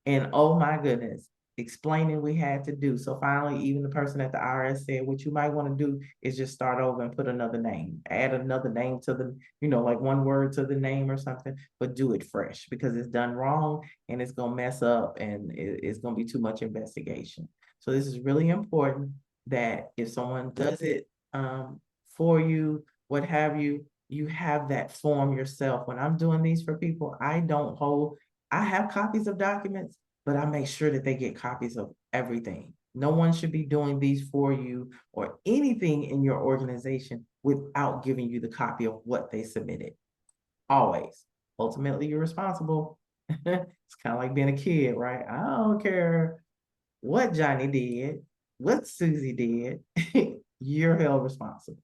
B: And oh my goodness, explaining we had to do. So finally, even the person at the IRS said, what you might want to do is just start over and put another name, add another name to the, like one word to the name or something, but do it fresh because it's done wrong and it's going to mess up and it's going to be too much investigation. So this is really important that if someone does it for you, what have you, you have that form yourself. When I'm doing these for people, I have copies of documents, but I make sure that they get copies of everything. No one should be doing these for you or anything in your organization without giving you the copy of what they submitted. Always. Ultimately, you're responsible. It's kind of like being a kid, right? I don't care what Johnny did, what Susie did, you're held responsible.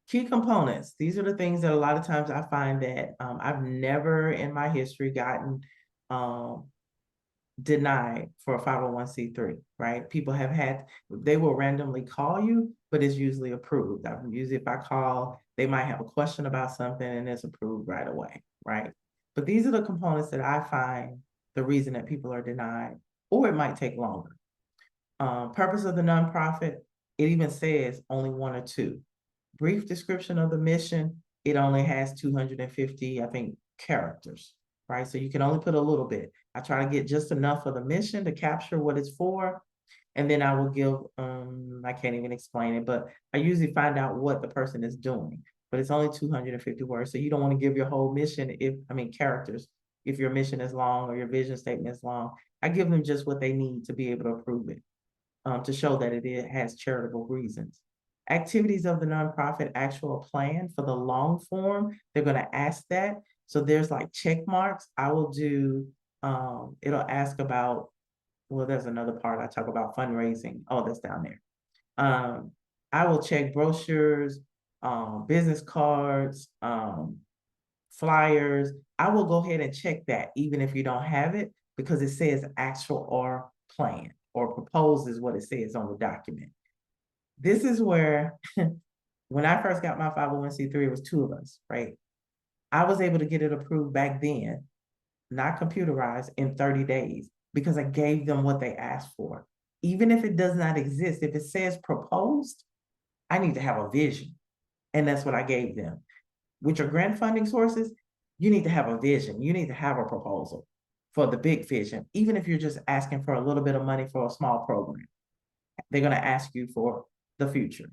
B: Key components. These are the things that a lot of times I find that I've never in my history gotten denied for a 501c3, right? People they will randomly call you, but it's usually approved. Usually if I call, they might have a question about something and it's approved right away, right? But these are the components that I find the reason that people are denied, or it might take longer. Purpose of the nonprofit, it even says only one or two. Brief description of the mission, it only has 250, I think, characters, right? So you can only put a little bit. I try to get just enough of the mission to capture what it's for. And then I will give, I can't even explain it, but I usually find out what the person is doing. But it's only 250 words. So you don't want to give your whole mission, characters, if your mission is long or your vision statement is long. I give them just what they need to be able to approve it, to show that it has charitable reasons. Activities of the nonprofit, actual plan for the long form, they're going to ask that. So there's like check marks. I will do, it'll ask about, well, there's another part I talk about fundraising. Oh, that's down there. I will check brochures, business cards, flyers. I will go ahead and check that even if you don't have it, because it says actual or plan or propose is what it says on the document. This is where, when I first got my 501c3, it was two of us, right? I was able to get it approved back then, not computerized, in 30 days because I gave them what they asked for. Even if it does not exist, if it says proposed, I need to have a vision. And that's what I gave them. With your grant funding sources, you need to have a vision. You need to have a proposal for the big vision, even if you're just asking for a little bit of money for a small program. They're going to ask you for the future.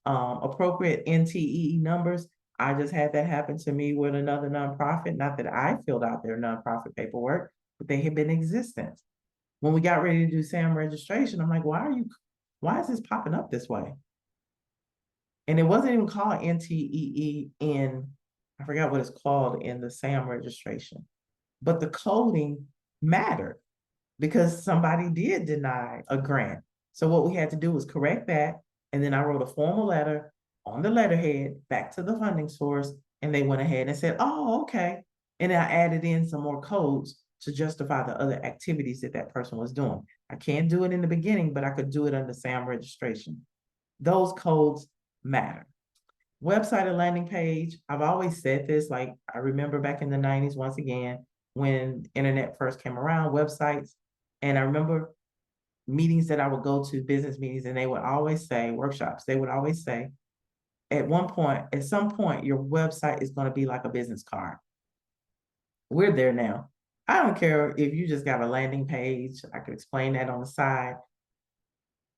B: Appropriate NTEE numbers. I just had that happen to me with another nonprofit. Not that I filled out their nonprofit paperwork, but they had been in existence. When we got ready to do SAM registration, I'm like, why is this popping up this way? And it wasn't even called NTEE I forgot what it's called in the SAM registration, but the coding mattered because somebody did deny a grant. So what we had to do was correct that. And then I wrote a formal letter on the letterhead back to the funding source, and they went ahead and said, oh, okay. And I added in some more codes to justify the other activities that person was doing. I can't do it in the beginning, but I could do it under SAM registration. Those codes matter. Website and landing page, I've always said this, like I remember back in the 90s, once again, when internet first came around, websites, and I remember meetings that I would go to, business meetings, and they would always say, workshops, they would always say, at some point, your website is going to be like a business card. We're there now. I don't care if you just got a landing page. I could explain that on the side.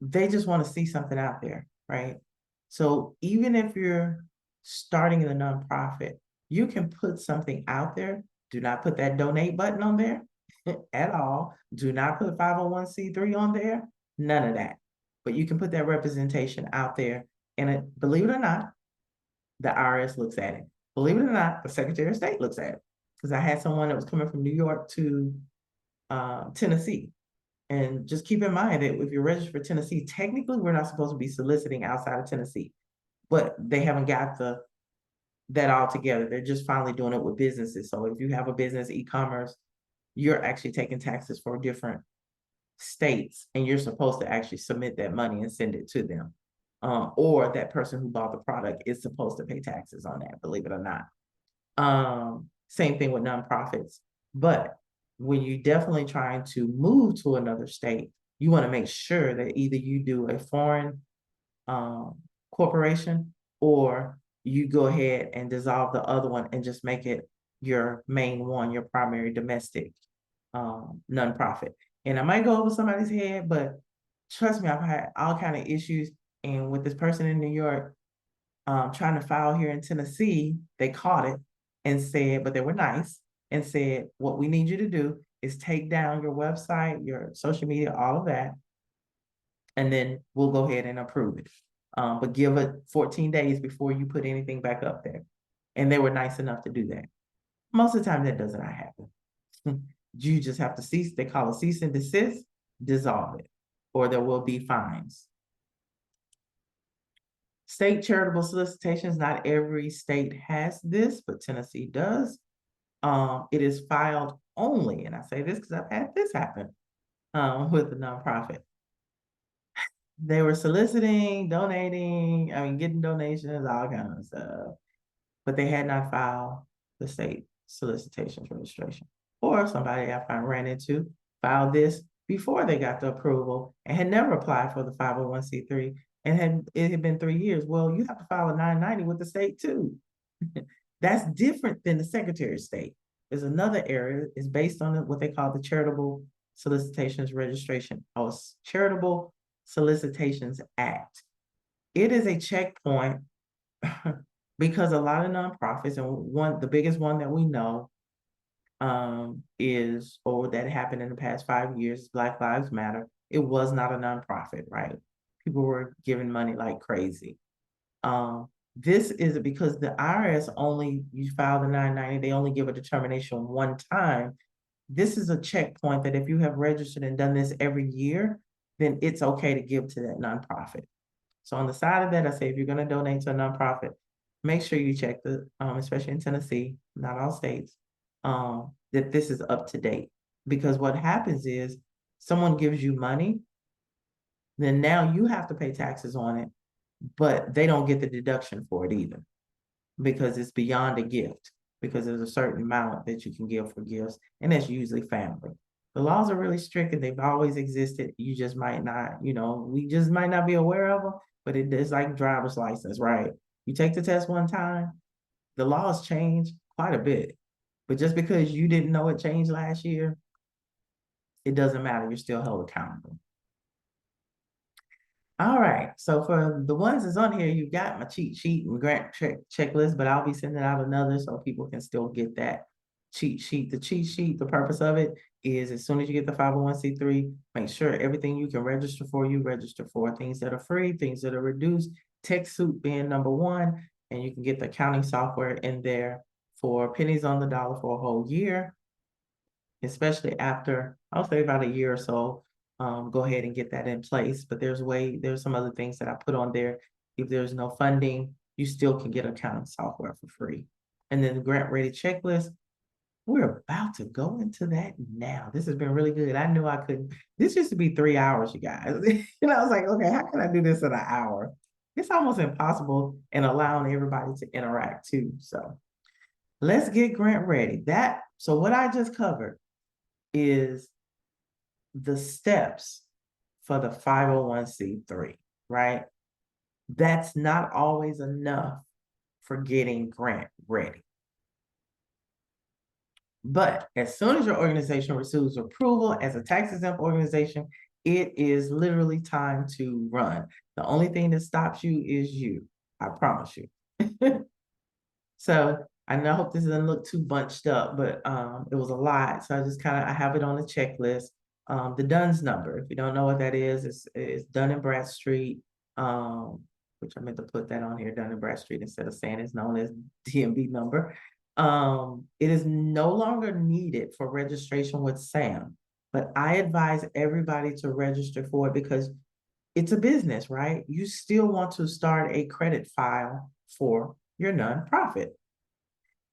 B: They just want to see something out there, right? So even if you're starting a nonprofit, you can put something out there. Do not put that donate button on there at all. Do not put 501c3 on there. None of that. But you can put that representation out there. And believe it or not, the IRS looks at it. Believe it or not, the Secretary of State looks at it. Because I had someone that was coming from New York to Tennessee. And just keep in mind that if you're registered for Tennessee, technically we're not supposed to be soliciting outside of Tennessee, but they haven't got that all together. They're just finally doing it with businesses. So if you have a business, e-commerce, you're actually taking taxes for different states, and you're supposed to actually submit that money and send it to them. Or that person who bought the product is supposed to pay taxes on that, believe it or not. Same thing with nonprofits. But when you're definitely trying to move to another state, you want to make sure that either you do a foreign corporation, or you go ahead and dissolve the other one and just make it your main one, your primary domestic nonprofit. And I might go over somebody's head, but trust me, I've had all kind of issues. And with this person in New York trying to file here in Tennessee, they caught it and said, but they were nice, and said, what we need you to do is take down your website, your social media, all of that, and then we'll go ahead and approve it. But give it 14 days before you put anything back up there. And they were nice enough to do that. Most of the time that does not happen. You just have to cease, they call it cease and desist, dissolve it, or there will be fines. State charitable solicitations, not every state has this, but Tennessee does. It is filed only, and I say this because I've had this happen with the nonprofit. They were soliciting, donating, getting donations, all kinds of stuff, but they had not filed the state solicitations registration. Or somebody I ran into filed this before they got the approval and had never applied for the 501c3, and it had been 3 years. Well, you have to file a 990 with the state too. That's different than the Secretary of State. There's another area, is based on what they call the Charitable Solicitations Registration, or Charitable Solicitations Act. It is a checkpoint because a lot of nonprofits, and the biggest one that we know that happened in the past 5 years, Black Lives Matter. It was not a nonprofit, right? People were giving money like crazy. This is because the IRS you file the 990, they only give a determination one time. This is a checkpoint that if you have registered and done this every year, then it's okay to give to that nonprofit. So on the side of that, I say, if you're going to donate to a nonprofit, make sure you check especially in Tennessee, not all states, that this is up to date. Because what happens is someone gives you money, then now you have to pay taxes on it, but they don't get the deduction for it either, because it's beyond a gift, because there's a certain amount that you can give for gifts, and that's usually family. The laws are really strict and they've always existed. You just might not, we just might not be aware of them, but it is like driver's license, right? You take the test one time, the laws change quite a bit, but just because you didn't know it changed last year, it doesn't matter, you're still held accountable. All right, so for the ones that's on here, you got my cheat sheet and grant checklist, but I'll be sending out another so people can still get that cheat sheet. The cheat sheet, the purpose of it is, as soon as you get the 501c3, make sure everything you can register for, you register for. Things that are free, things that are reduced, TechSoup being number one, and you can get the accounting software in there for pennies on the dollar for a whole year, especially after, I'll say about a year or so. Go ahead and get that in place. But there's some other things that I put on there. If there's no funding, you still can get accounting software for free. And then the grant ready checklist, we're about to go into that now. This has been really good. I knew I couldn't. This used to be 3 hours, you guys. And I was like, okay, how can I do this in an hour? It's almost impossible, and allowing everybody to interact too. So let's get grant ready. So what I just covered is the steps for the 501c3, right? That's not always enough for getting grant ready. But as soon as your organization receives approval as a tax exempt organization, it is literally time to run. The only thing that stops you is you. I promise you. So I know, I hope this doesn't look too bunched up, but it was a lot. So I just I have it on the checklist. The DUNS number, if you don't know what that is Dun and Bradstreet, which I meant to put that on here, Dun and Bradstreet, instead of saying it's known as DMV number. It is no longer needed for registration with SAM, but I advise everybody to register for it because it's a business, right? You still want to start a credit file for your nonprofit.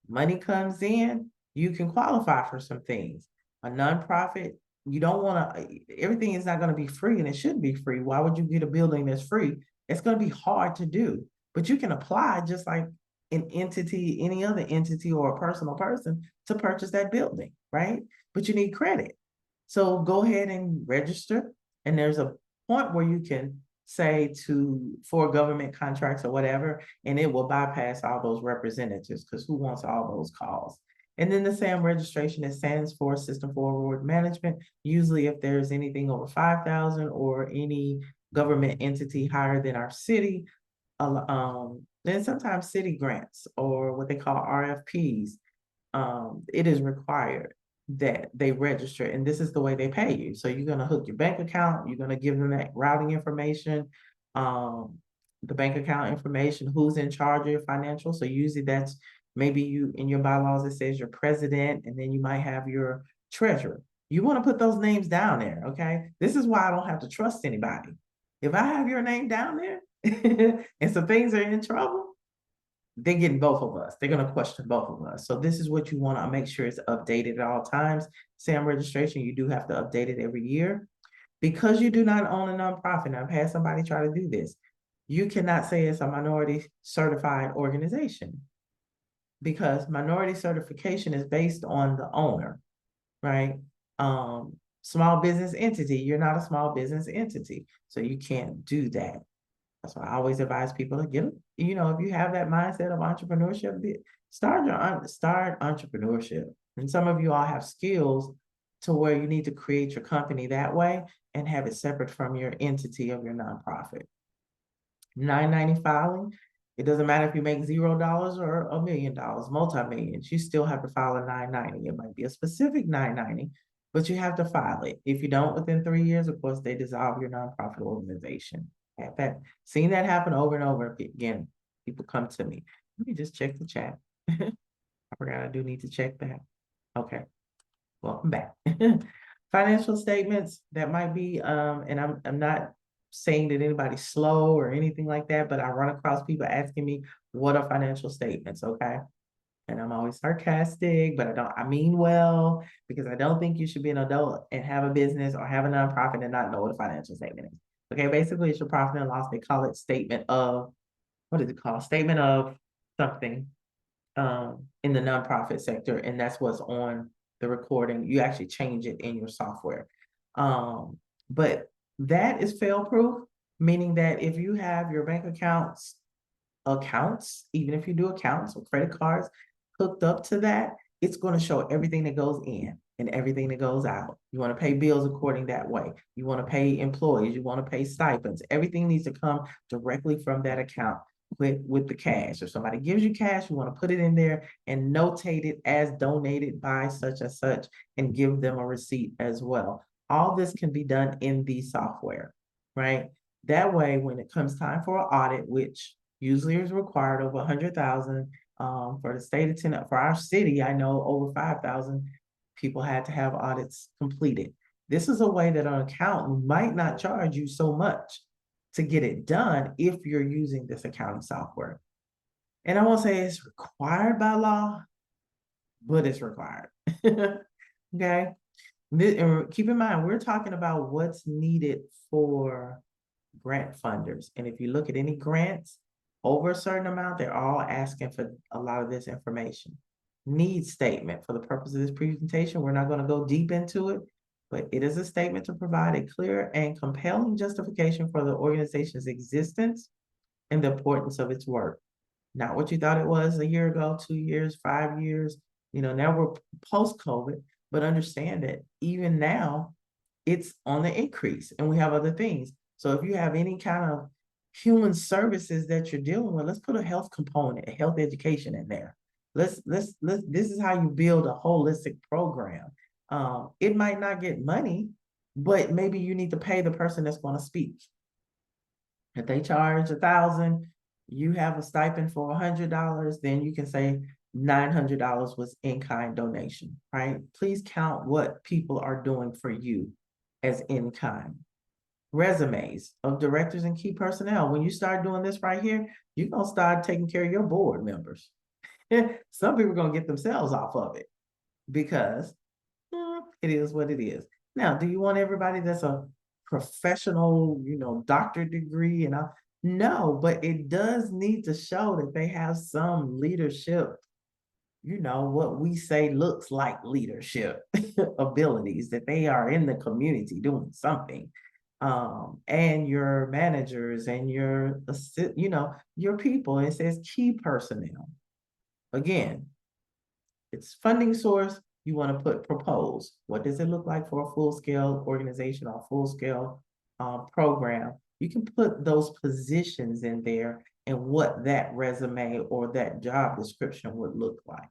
B: Money comes in, you can qualify for some things. A nonprofit, you don't want to, everything is not going to be free, and it shouldn't be free. Why would you get a building that's free? It's going to be hard to do, but you can apply just like an entity, any other entity or a personal person to purchase that building, right? But you need credit. So go ahead and register. And there's a point where you can say for government contracts or whatever, and it will bypass all those representatives because who wants all those calls? And then the SAM registration, it stands for System for Award Management. Usually if there's anything over 5,000 or any government entity higher than our city, then sometimes city grants or what they call RFPs, it is required that they register, and this is the way they pay you. So you're going to hook your bank account, you're going to give them that routing information, the bank account information, who's in charge of your financial. So usually that's maybe you in your bylaws, it says your president, and then you might have your treasurer. You want to put those names down there, okay? This is why I don't have to trust anybody. If I have your name down there and some things are in trouble, they're getting both of us. They're going to question both of us. So this is what you want to make sure it's updated at all times. SAM registration, you do have to update it every year. Because you do not own a nonprofit, and I've had somebody try to do this, you cannot say it's a minority certified organization because minority certification is based on the owner, right? Small business entity, you're not a small business entity, so you can't do that. That's why I always advise people to get, if you have that mindset of entrepreneurship, start entrepreneurship. And some of you all have skills to where you need to create your company that way and have it separate from your entity of your nonprofit. 990 filing, it doesn't matter if you make $0 or $1 million, multi-millions, you still have to file a 990. It might be a specific 990, but you have to file it. If you don't within 3 years, of course, they dissolve your nonprofit organization. Seen that happen over and over again. People come to me. Let me just check the chat. I forgot I do need to check that. Okay. Welcome back. Financial statements, that might be, and I'm not saying that anybody's slow or anything like that, but I run across people asking me, what are financial statements? Okay. And I'm always sarcastic, but I mean well, because I don't think you should be an adult and have a business or have a nonprofit and not know what a financial statement is. Okay, basically it's your profit and loss. They call it statement of, what is it called? Statement of something in the nonprofit sector. And that's what's on the recording. You actually change it in your software. But that is fail proof, meaning that if you have your bank accounts, even if you do accounts or credit cards hooked up to that, it's going to show everything that goes in and everything that goes out. You want to pay bills according that way. You want to pay employees. You want to pay stipends. Everything needs to come directly from that account with the cash. If somebody gives you cash, you want to put it in there and notate it as donated by such and such and give them a receipt as well. All this can be done in the software, right? That way, when it comes time for an audit, which usually is required over 100,000, for the state of Tennessee, for our city, I know over 5,000 people had to have audits completed. This is a way that an accountant might not charge you so much to get it done if you're using this accounting software. And I won't say it's required by law, but it's required. Okay. Keep in mind, we're talking about what's needed for grant funders. And if you look at any grants, over a certain amount, they're all asking for a lot of this information. Needs statement. For the purpose of this presentation, we're not going to go deep into it, but it is a statement to provide a clear and compelling justification for the organization's existence and the importance of its work. Not what you thought it was a year ago, 2 years, 5 years, Now we're post-COVID, but understand that even now it's on the increase and we have other things. So if you have any kind of human services that you're dealing with, let's put a health component, a health education in there. This is how you build a holistic program. It might not get money, but maybe you need to pay the person that's going to speak. If they charge $1,000, you have a stipend for $100, then you can say $900 was in-kind donation, right? Please count what people are doing for you as in-kind. Resumes of directors and key personnel. When you start doing this right here, you're going to start taking care of your board members. Some people are going to get themselves off of it because it is what it is. Now, do you want everybody that's a professional, doctorate degree and all? No, but it does need to show that they have some leadership, what we say looks like leadership abilities, that they are in the community doing something. And your managers and your people, it says key personnel. Again, it's funding source. You want to put propose. What does it look like for a full-scale organization or full-scale program? You can put those positions in there and what that resume or that job description would look like.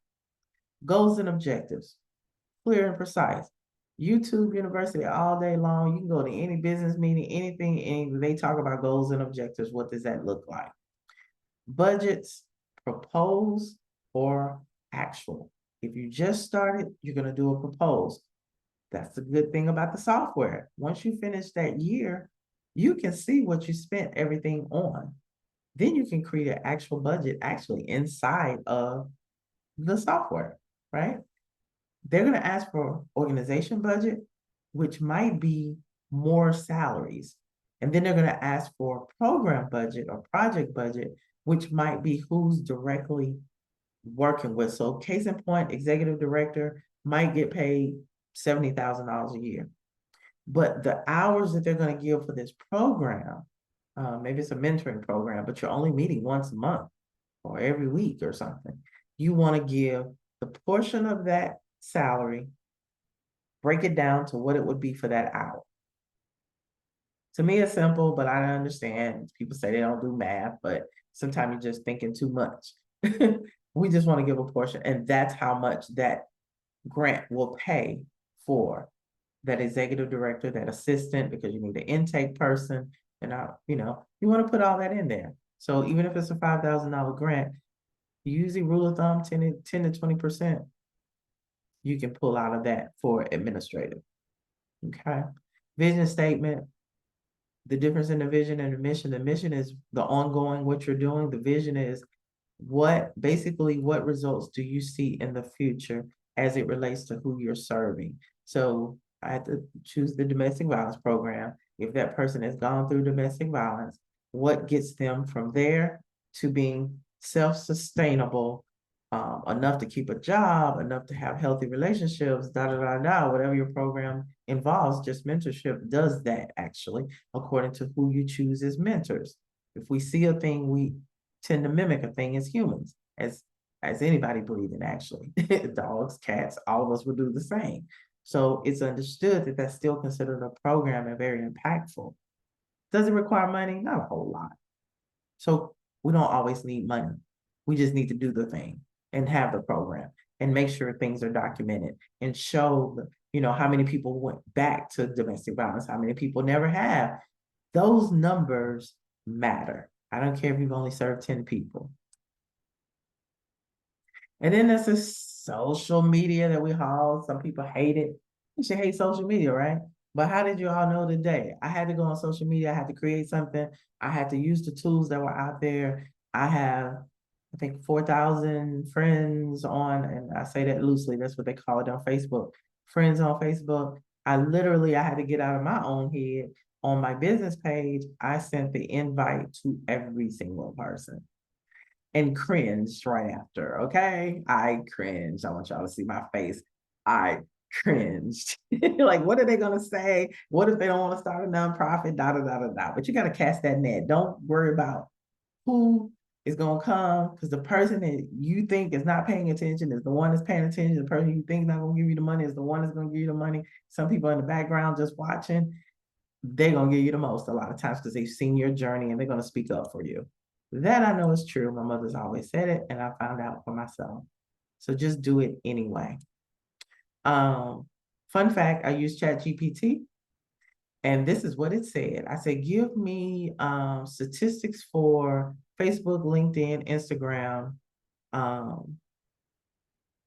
B: Goals and objectives, clear and precise. YouTube University all day long. You can go to any business meeting, anything, they talk about goals and objectives. What does that look like? Budgets, propose or actual. If you just started, you're going to do a propose. That's the good thing about the software. Once you finish that year, you can see what you spent everything on. Then you can create an actual budget actually inside of the software, right? They're going to ask for organization budget, which might be more salaries. And then they're going to ask for program budget or project budget, which might be who's directly working with. So case in point, executive director might get paid $70,000 a year. But the hours that they're going to give for this program, maybe it's a mentoring program, but you're only meeting once a month or every week or something. You want to give the portion of that salary, break it down to what it would be for that hour. To me, it's simple, but I understand people say they don't do math, but sometimes you're just thinking too much. We just want to give a portion, and that's how much that grant will pay for that executive director, that assistant, because you need an intake person, and you want to put all that in there. So even if it's a $5,000 grant, usually rule of thumb, 10 to 20%, you can pull out of that for administrative. Okay. Vision statement. The difference in the vision and the mission. The mission is the ongoing, what you're doing. The vision is what results do you see in the future as it relates to who you're serving. So I had to choose the domestic violence program. If that person has gone through domestic violence, what gets them from there to being self-sustainable, enough to keep a job, enough to have healthy relationships, whatever your program involves. Just mentorship does that actually, according to who you choose as mentors. If we see a thing, we tend to mimic a thing as humans, as anybody breathing actually. Dogs, cats, all of us would do the same. So it's understood that that's still considered a program and very impactful. Does it require money? Not a whole lot. So we don't always need money. We just need to do the thing and have the program and make sure things are documented and show, how many people went back to domestic violence, how many people never have. Those numbers matter. I don't care if you've only served 10 people. And then there's this social media that we haul. Some people hate it. You should hate social media, right? But how did you all know today? I had to go on social media. I had to create something. I had to use the tools that were out there. I have, I think, 4,000 friends on, and I say that loosely, that's what they call it on Facebook. Friends on Facebook. I had to get out of my own head. On my business page, I sent the invite to every single person and cringed right after, okay? I cringed. I want y'all to see my face. I cringed. Like, what are they gonna say? What if they don't want to start a nonprofit? But you gotta cast that net. Don't worry about who is gonna come because the person that you think is not paying attention is the one that's paying attention. The person you think is not gonna give you the money is the one that's gonna give you the money. Some people in the background just watching, they're gonna give you the most a lot of times because they've seen your journey and they're gonna speak up for you. That I know is true. My mother's always said it, and I found out for myself. So just do it anyway. Fun fact, I use ChatGPT, and this is what it said. I said, give me statistics for Facebook, LinkedIn, Instagram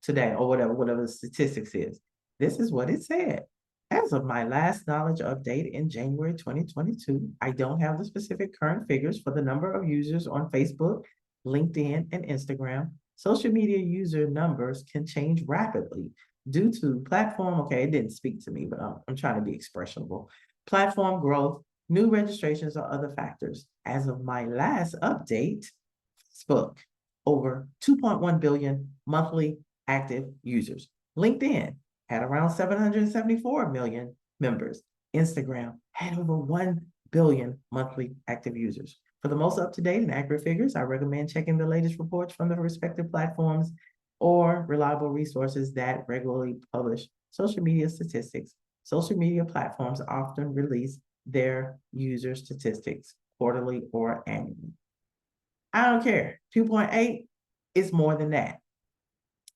B: today, or whatever the statistics is. This is what it said. As of my last knowledge update in January 2022, I don't have the specific current figures for the number of users on Facebook, LinkedIn, and Instagram. Social media user numbers can change rapidly due to platform, okay, it didn't speak to me, but I'm trying to be expressionable. Platform growth, new registrations, or other factors. As of my last update, Facebook, over 2.1 billion monthly active users. LinkedIn had around 774 million members. Instagram had over 1 billion monthly active users. For the most up-to-date and accurate figures, I recommend checking the latest reports from the respective platforms or reliable resources that regularly publish social media statistics. Social media platforms often release their user statistics quarterly or annually. I don't care. 2.8 is more than that.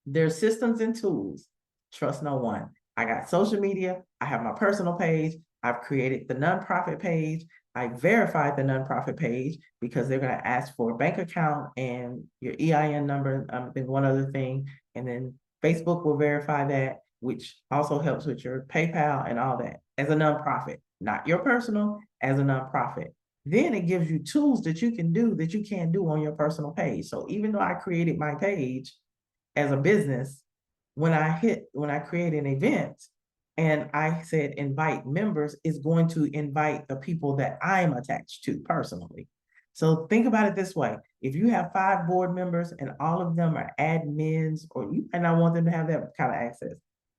B: There's systems and tools. Trust no one. I got social media. I have my personal page. I've created the nonprofit page. I verified the nonprofit page because they're going to ask for a bank account and your EIN number. I think one other thing. And then Facebook will verify that, which also helps with your PayPal and all that as a nonprofit, not your personal, as a nonprofit. Then it gives you tools that you can do that you can't do on your personal page. So even though I created my page as a business, when I create an event and I said invite members, it's going to invite the people that I'm attached to personally. So think about it this way. If you have 5 board members and all of them are admins, or you might not want them to have that kind of access,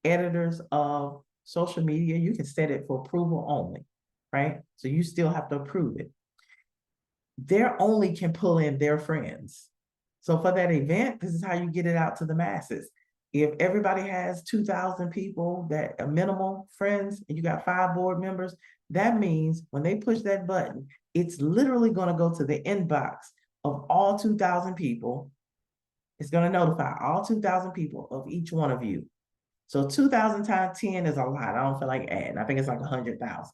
B: editors of social media, you can set it for approval only, right? So you still have to approve it. They only can pull in their friends. So for that event, this is how you get it out to the masses. If everybody has 2,000 people that are minimal friends, and you got 5 board members, that means when they push that button, it's literally going to go to the inbox of all 2,000 people. It's going to notify all 2,000 people of each one of you. So 2,000 times 10 is a lot. I don't feel like adding. I think it's like 100,000.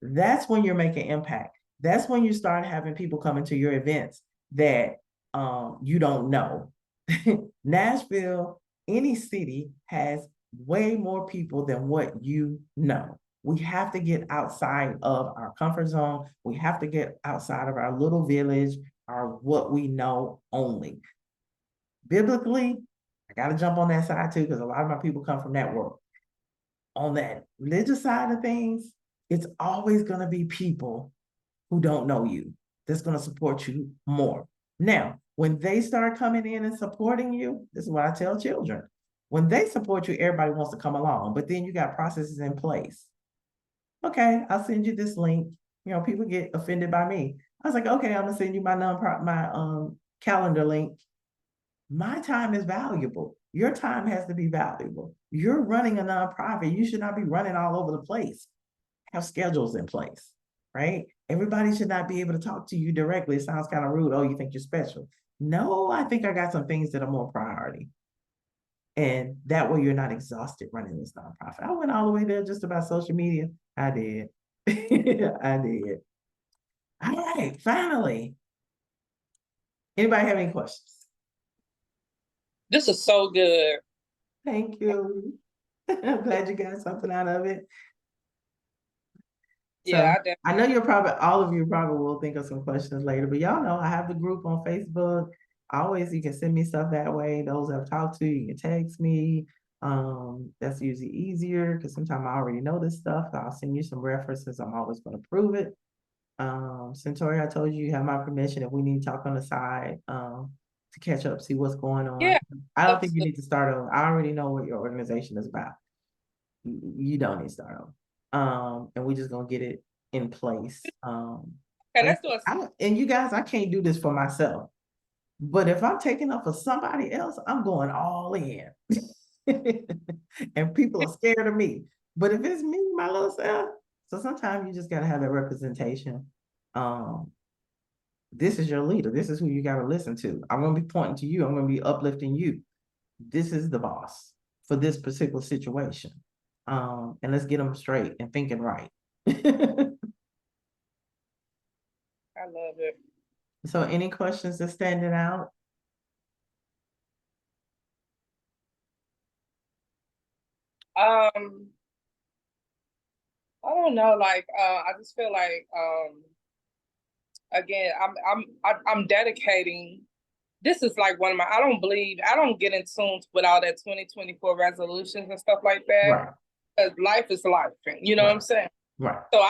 B: That's when you're making impact. That's when you start having people coming to your events that you don't know. Nashville, any city, has way more people than what you know. We have to get outside of our comfort zone. We have to get outside of our little village, our what we know only. Biblically, I got to jump on that side too, because a lot of my people come from that world. On that religious side of things, it's always going to be people who don't know you that's going to support you more. Now, when they start coming in and supporting you, this is what I tell children. When they support you, everybody wants to come along, but then you got processes in place. Okay, I'll send you this link. You know, people get offended by me. I was like, okay, I'm gonna send you my calendar link. My time is valuable. Your time has to be valuable. You're running a nonprofit. You should not be running all over the place. Have schedules in place, right? Everybody should not be able to talk to you directly. It sounds kind of rude. Oh, you think you're special. No, I think I got some things that are more priority. And that way you're not exhausted running this nonprofit. I went all the way there just about social media. I did. I did. All right, finally. Anybody have any questions?
E: This is so good.
B: Thank you. I'm glad you got something out of it.
E: Yeah,
B: So I know all of you probably will think of some questions later, but y'all know I have the group on Facebook. Always, you can send me stuff that way. Those I've talked to, you can text me. That's usually easier because sometimes I already know this stuff. I'll send you some references. I'm always going to prove it. Centauri, I told you have my permission if we need to talk on the side to catch up, see what's going on.
E: Yeah,
B: I don't think you need to start over. I already know what your organization is about. You don't need to start over. And we're just gonna get it in place.
E: okay, let's do it.
B: And you guys, I can't do this for myself. But if I'm taking up for somebody else, I'm going all in. And people are scared of me. But if it's me, my little self, so sometimes you just gotta have that representation. This is your leader. This is who you gotta listen to. I'm gonna be pointing to you. I'm gonna be uplifting you. This is the boss for this particular situation. And let's get them straight and thinking right.
E: I love it.
B: So any questions that's standing out?
E: I don't know, like I just feel like again, I'm dedicating. This is like one of my, I don't get in tune with all that 2024 resolutions and stuff like that.
B: Right.
E: Because life is life, you know what I'm saying?
B: Right.
E: So I,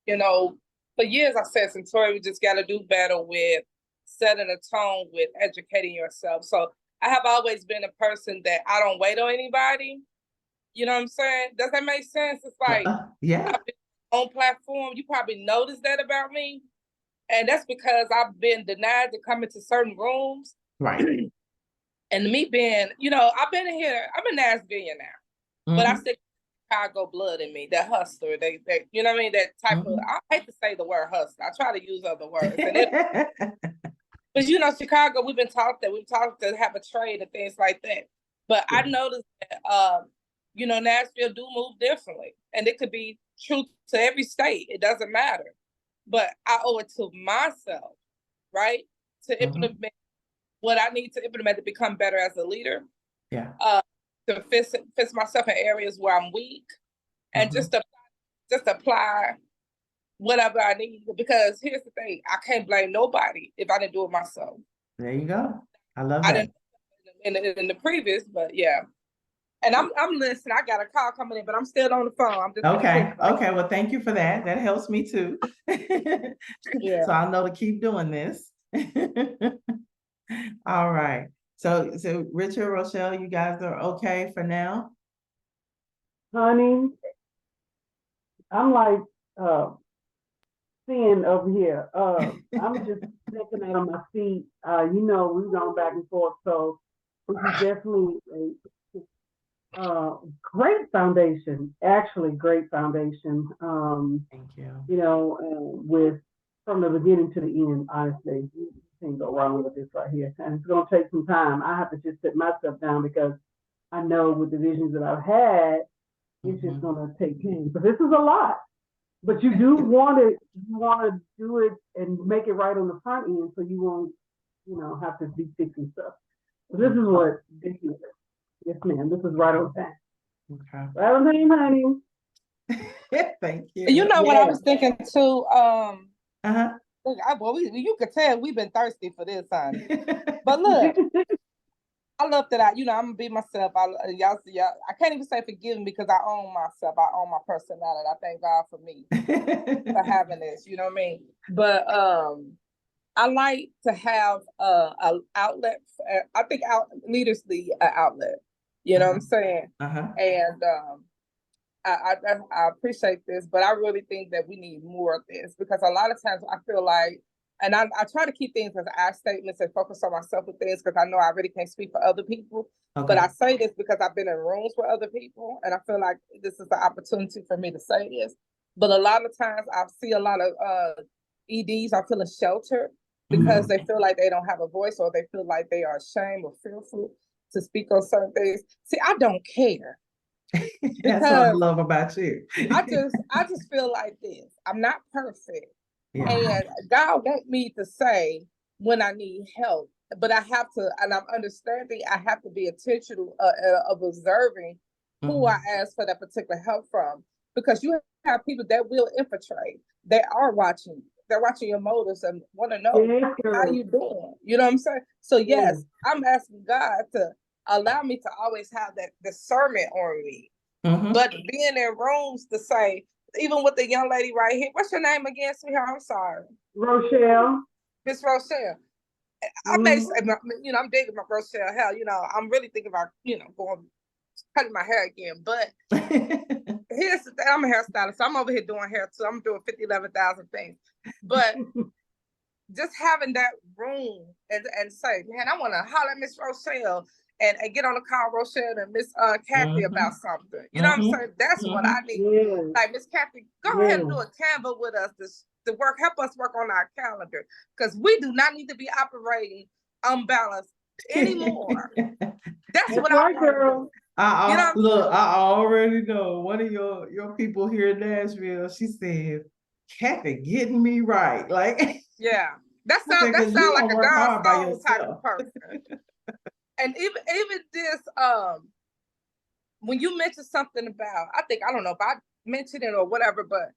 E: you know, for years I said, Centauri, we just got to do better with setting a tone with educating yourself. So I have always been a person that I don't wait on anybody. You know what I'm saying? Does that make sense? It's like,
B: yeah.
E: I've been on platform. You probably noticed that about me. And that's because I've been denied to come into certain rooms.
B: Right.
E: And me being, you know, I've been here, I'm a Nashville now. But I still Chicago blood in me, that hustler, that you know what I mean? That type of, I hate to say the word hustler. I try to use other words. But you know, Chicago, we've taught to have a trade and things like that. But I noticed that you know, Nashville do move differently. And it could be true to every state. It doesn't matter. But I owe it to myself, right? To implement what I need to implement to become better as a leader.
B: Yeah.
E: To fix myself in areas where I'm weak. And just apply whatever I need. Because here's the thing, I can't blame nobody if I didn't do it myself.
B: There you go. I love that.
E: I didn't in the previous, but yeah. And I'm listening. I got a call coming in, but I'm still on the phone. I'm just
B: okay. Well, thank you for that. That helps me too.
E: Yeah.
B: So I'll know to keep doing this. All right. So Richard, Rochelle, you guys are okay for now?
D: Honey, I'm like seeing over here. I'm just thinking out of my seat. You know, we've gone back and forth, so this is definitely a great foundation. Actually, great foundation.
B: Thank you.
D: You know, with from the beginning to the end, honestly, you can't go wrong with this right here. And it's going to take some time. I have to just sit myself down because I know with the visions that I've had, it's just going to take time. But this is a lot. But you do want to do it and make it right on the front end, so you won't, you know, have to be fixing stuff. So this is what this is. Yes, ma'am. This is right on time.
B: Okay.
D: Right on time, honey.
B: Thank you.
E: You know what I was thinking too?
B: Look,
E: you could tell we've been thirsty for this, honey. But look, I love that I'm gonna be myself. Y'all, I can't even say forgive me because I own myself. I own my personality. I thank God for me for having this. You know what I mean? But I like to have an outlet. I think leaders need an outlet. You know what I'm saying? And I appreciate this, but I really think that we need more of this because a lot of times I feel like, and I try to keep things as I statements and focus on myself with things because I know I really can't speak for other people. But I say this because I've been in rooms with other people and I feel like this is the opportunity for me to say this. But a lot of times I see a lot of EDs are feeling sheltered because they feel like they don't have a voice or they feel like they are ashamed or fearful to speak on certain things. See, I don't care.
B: That's what I love about you.
E: I just feel like this. I'm not perfect. And God wants me to say when I need help, but I have to, and I'm understanding I have to be intentional of observing who I ask for that particular help from, because you have people that will infiltrate. They are watching you. They're watching your motives and want to know how you doing. You know what I'm saying? So yes, I'm asking God to allow me to always have that discernment on me. But being in rooms to say, even with the young lady right here, what's your name again, sweetheart? I'm sorry.
D: Rochelle.
E: Miss Rochelle. I may say, you know, I'm digging my Rochelle. Hell, you know, I'm really thinking about, you know, cutting my hair again. But here's the thing, I'm a hairstylist, so I'm over here doing hair too. I'm doing 50, 11,000 things. But just having that room and say, man, I want to holler at Miss Rochelle and get on the call, Rochelle and Miss Kathy about something. You know what I'm saying? That's what I need.
D: Yes.
E: Like, Miss Kathy, go ahead and do a Canva with us to help us work on our calendar, because we do not need to be operating unbalanced anymore. That's what
D: right,
E: I
D: girl.
B: Look, I already know one of your people here in Nashville. She said, "Kathy, getting me right." Like,
E: yeah, that sounds like a God soul type of person. And even this, when you mentioned something about, I don't know if I mentioned it or whatever, but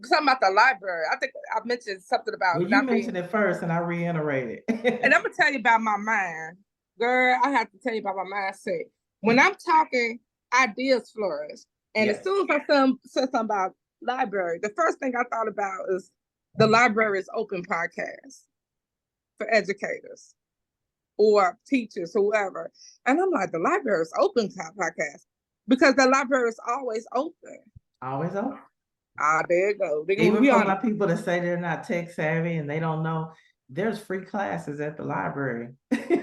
E: something about the library. I think I mentioned something about.
B: Well, you mentioned it first, and I reiterated.
E: And I'm gonna tell you about my mind, girl. I have to tell you about my mindset. When I'm talking, ideas flourish. And as soon as I said something about library, the first thing I thought about is the library is open podcast for educators or teachers, whoever. And I'm like, the library is open podcast because the library is always open.
B: Always open.
E: Ah, there you go.
B: Even for my people that say they're not tech savvy and they don't know, there's free classes at the library.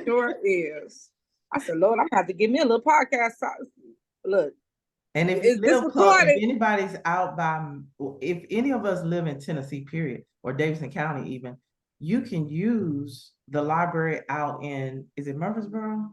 E: Sure is. I said, Lord, I'm gonna have to give me a little podcast. Look.
B: And if anybody's out by, if any of us live in Tennessee, period, or Davidson County even, you can use the library out in, is it Murfreesboro?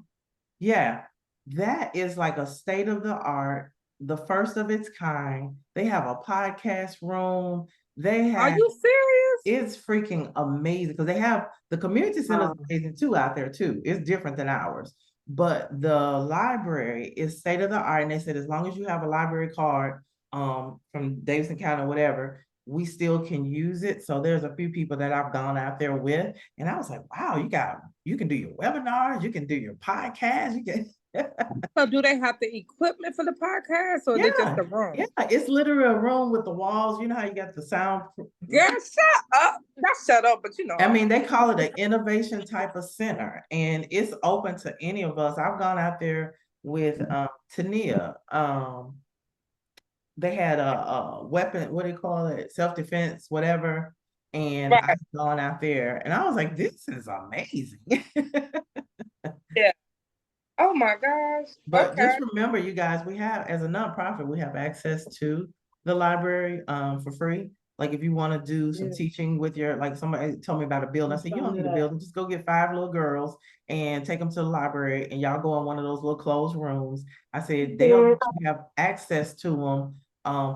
B: Yeah, that is like a state of the art, the first of its kind. They have a podcast room. They have.
E: Are you serious?
B: It's freaking amazing because they have the community center amazing too out there too. It's different than ours, but the library is state of the art. And they said as long as you have a library card from Davidson County or whatever, we still can use it. So there's a few people that I've gone out there with, and I was like, wow, you can do your webinars, you can do your podcast, you can.
E: So do they have the equipment for the podcast, or they just a room?
B: Yeah, it's literally a room with the walls. You know how you got the sound.
E: Yeah, shut up. Not shut up, but you know.
B: I mean, they call it an innovation type of center, and it's open to any of us. I've gone out there with Tania. They had a weapon, what do you call it? Self-defense, whatever. And I've gone out there and I was like, this is amazing.
E: Yeah. Oh my gosh.
B: But just remember, you guys, we have, as a nonprofit, we have access to the library for free. Like if you want to do some teaching with your, like somebody told me about a building. I said, you don't need a building, just go get 5 little girls and take them to the library and y'all go in one of those little closed rooms. I said, they'll have access to them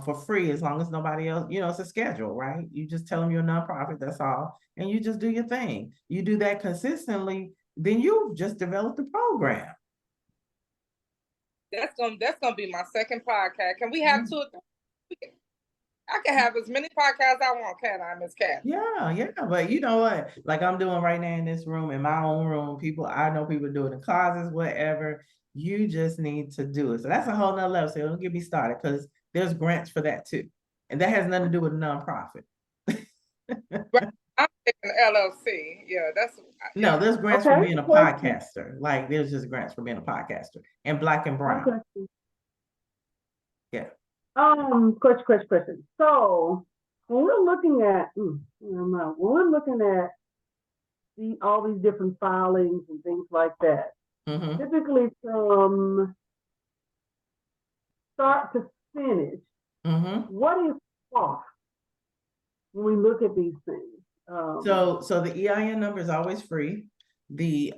B: for free as long as nobody else, you know, it's a schedule, right? You just tell them you're a nonprofit, that's all. And you just do your thing. You do that consistently, then you just develop the program.
E: That's gonna be my second podcast. Can we have 2 or 3? I can have as many podcasts I want, can I, Miss Cat?
B: Yeah, but you know what? Like I'm doing right now in this room, in my own room, I know people do it in closets, whatever. You just need to do it. So that's a whole nother level. So don't get me started because there's grants for that too. And that has nothing to do with a nonprofit.
E: Right. I'm thinking LLC. Yeah, that's.
B: No, there's grants for being a podcaster. Like there's just grants for being a podcaster and Black and Brown. Yeah.
D: Question. So when we're looking at, all these different filings and things like that, typically from start to finish, what is cost when we look at these things?
B: So the EIN number is always free. The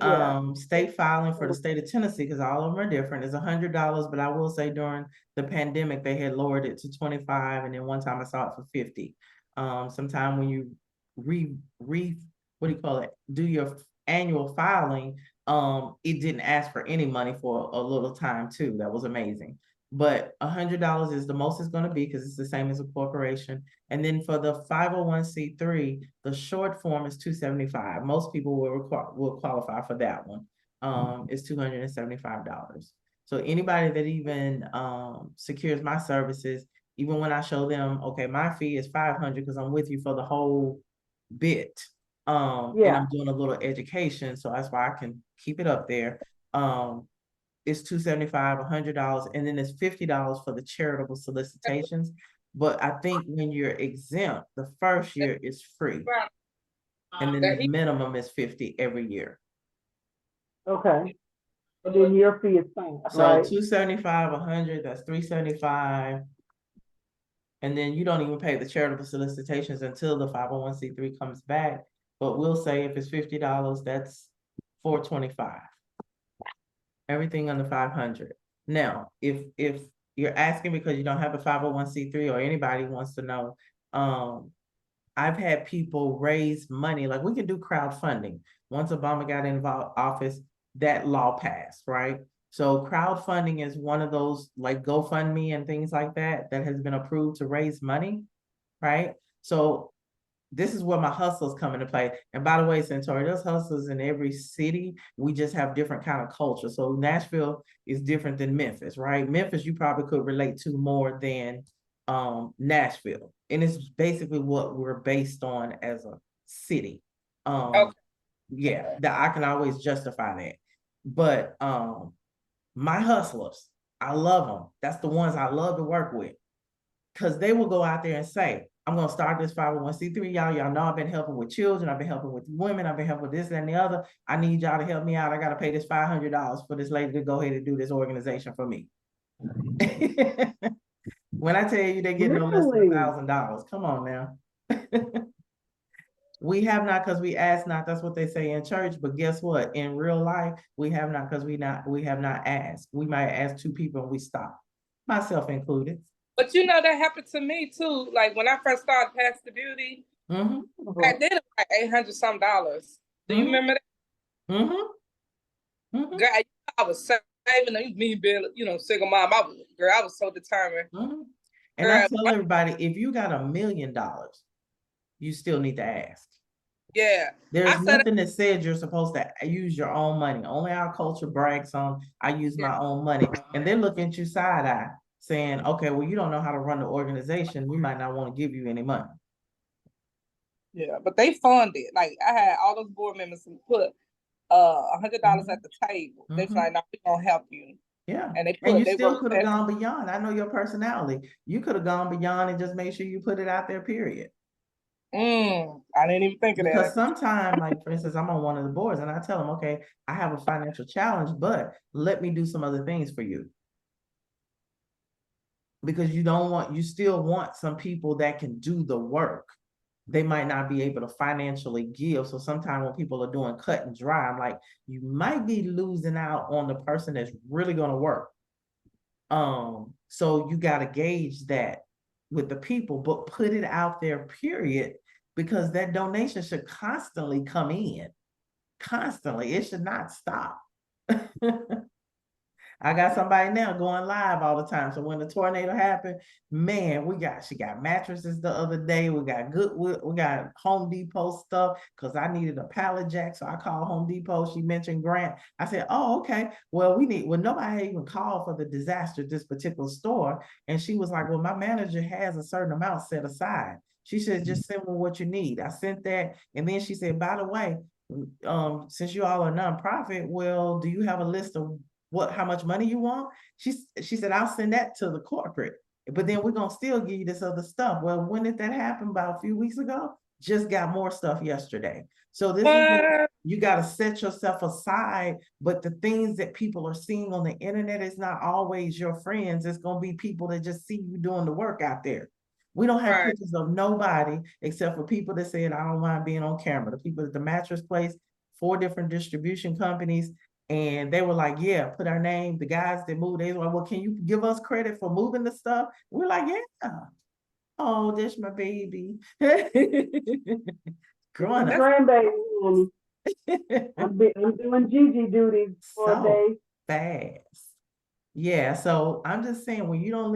B: state filing for the state of Tennessee, because all of them are different, is $100. But I will say during the pandemic, they had lowered it to $25, and then one time I saw it for $50. Sometime when you do your annual filing, it didn't ask for any money for a little time too. That was amazing. But $100 is the most it's going to be because it's the same as a corporation. And then for the 501c3, the short form is $275. Most people will qualify for that one. It's $275. So anybody that even secures my services, even when I show them, okay, my fee is $500 because I'm with you for the whole bit. And I'm doing a little education, so that's why I can keep it up there. It's $275, $100, and then it's $50 for the charitable solicitations. But I think when you're exempt, the first year is free. And then
E: That
B: the
E: he-
B: minimum is 50 every year.
D: Okay. And then your fee is same,
B: So
D: right?
B: 275, 100, that's 375. And then you don't even pay the charitable solicitations until the 501c3 comes back. But we'll say if it's $50, that's $425. Everything under 500. Now, if you're asking because you don't have a 501c3 or anybody wants to know, I've had people raise money, like we can do crowdfunding. Once Obama got in office, that law passed, right? So crowdfunding is one of those, like GoFundMe and things like that, that has been approved to raise money, right? So this is where my hustlers come into play. And by the way, Centauri, there's hustlers in every city. We just have different kind of culture. So Nashville is different than Memphis, right? Memphis, you probably could relate to more than Nashville. And it's basically what we're based on as a city.
E: Okay.
B: Yeah, that I can always justify that. But my hustlers, I love them. That's the ones I love to work with. Because they will go out there and say, I'm going to start this 501c3. Y'all know I've been helping with children. I've been helping with women. I've been helping with this and the other. I need y'all to help me out. I got to pay this $500 for this lady to go ahead and do this organization for me. When I tell you they get no less than $1,000, come on now. We have not because we ask not. That's what they say in church. But guess what? In real life, we have not because we have not asked. We might ask 2 people and we stop, myself included.
E: But you know, that happened to me too. Like when I first started Pastor Beauty,
B: Mm-hmm.
E: I did it like $800 some. Do you remember that?
B: Mm-hmm. Mm-hmm.
E: Girl, I was saving, me being, single mom. I was so determined.
B: Mm-hmm. And I tell everybody, if you got $1 million, you still need to ask.
E: Yeah.
B: There's nothing that says you're supposed to use your own money. Only our culture brags on, I use my own money. And they're looking at you side eye saying, okay, well, you don't know how to run the organization. We might not want to give you any money.
E: Yeah, but they funded. Like I had all those board members who put $100 at the table. They like, no, we're gonna help you.
B: Yeah.
E: And
B: you still could have gone beyond. I know your personality. You could have gone beyond and just made sure you put it out there, period.
E: I didn't even think of that.
B: Because sometimes, like for instance, I'm on one of the boards and I tell them, okay, I have a financial challenge, but let me do some other things for you. Because you still want some people that can do the work. They might not be able to financially give. So sometimes when people are doing cut and dry, I'm like, you might be losing out on the person that's really going to work. So you got to gauge that with the people, but put it out there, period, because that donation should constantly come in. Constantly. It should not stop. I got somebody now going live all the time. So when the tornado happened, man, she got mattresses the other day. We got we got Home Depot stuff because I needed a pallet jack. So I called Home Depot. She mentioned Grant. I said, oh, okay. Well, nobody even called for the disaster at this particular store. And she was like, well, my manager has a certain amount set aside. She said, just send me what you need. I sent that. And then she said, by the way, since you all are nonprofit, well, do you have a list of how much money you want? She said, I'll send that to the corporate, but then we're going to still give you this other stuff. Well, when did that happen? About a few weeks ago? Just got more stuff yesterday. So this is you got to set yourself aside, but the things that people are seeing on the internet is not always your friends. It's going to be people that just see you doing the work out there. We don't have pictures of nobody except for people that said, I don't mind being on camera. The people at the mattress place, 4 different distribution companies. And they were like, yeah, put our name. The guys that moved, they were like, well, can you give us credit for moving the stuff? We're like, yeah. Oh, there's my baby. Growing up.
D: Grandbaby. I'm doing Gigi duty for a day.
B: Fast. Yeah, so I'm just saying, when you don't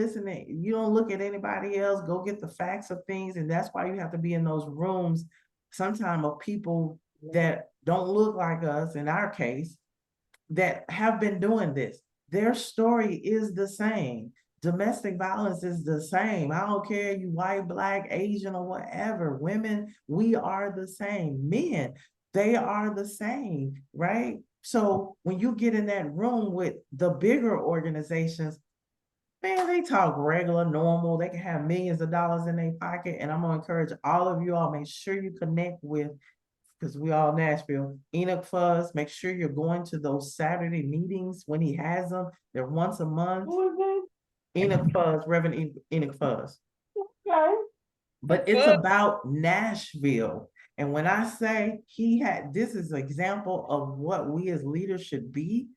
B: you don't look at anybody else, go get the facts of things. And that's why you have to be in those rooms sometimes of people that don't look like us, in our case, that have been doing this. Their story is the same. Domestic violence is the same. I don't care you white, black, Asian, or whatever. Women, we are the same. Men, they are the same, right? So when you get in that room with the bigger organizations, man, they talk regular, normal. They can have millions of dollars in their pocket. And I'm going to encourage all of you all, make sure you connect with because we all Nashville, Enoch Fuzz, make sure you're going to those Saturday meetings when he has them. They're once a month. Enoch Fuzz, Reverend Enoch Fuzz.
A: Okay.
B: But it's about Nashville. And when I say this is an example of what we as leaders should be,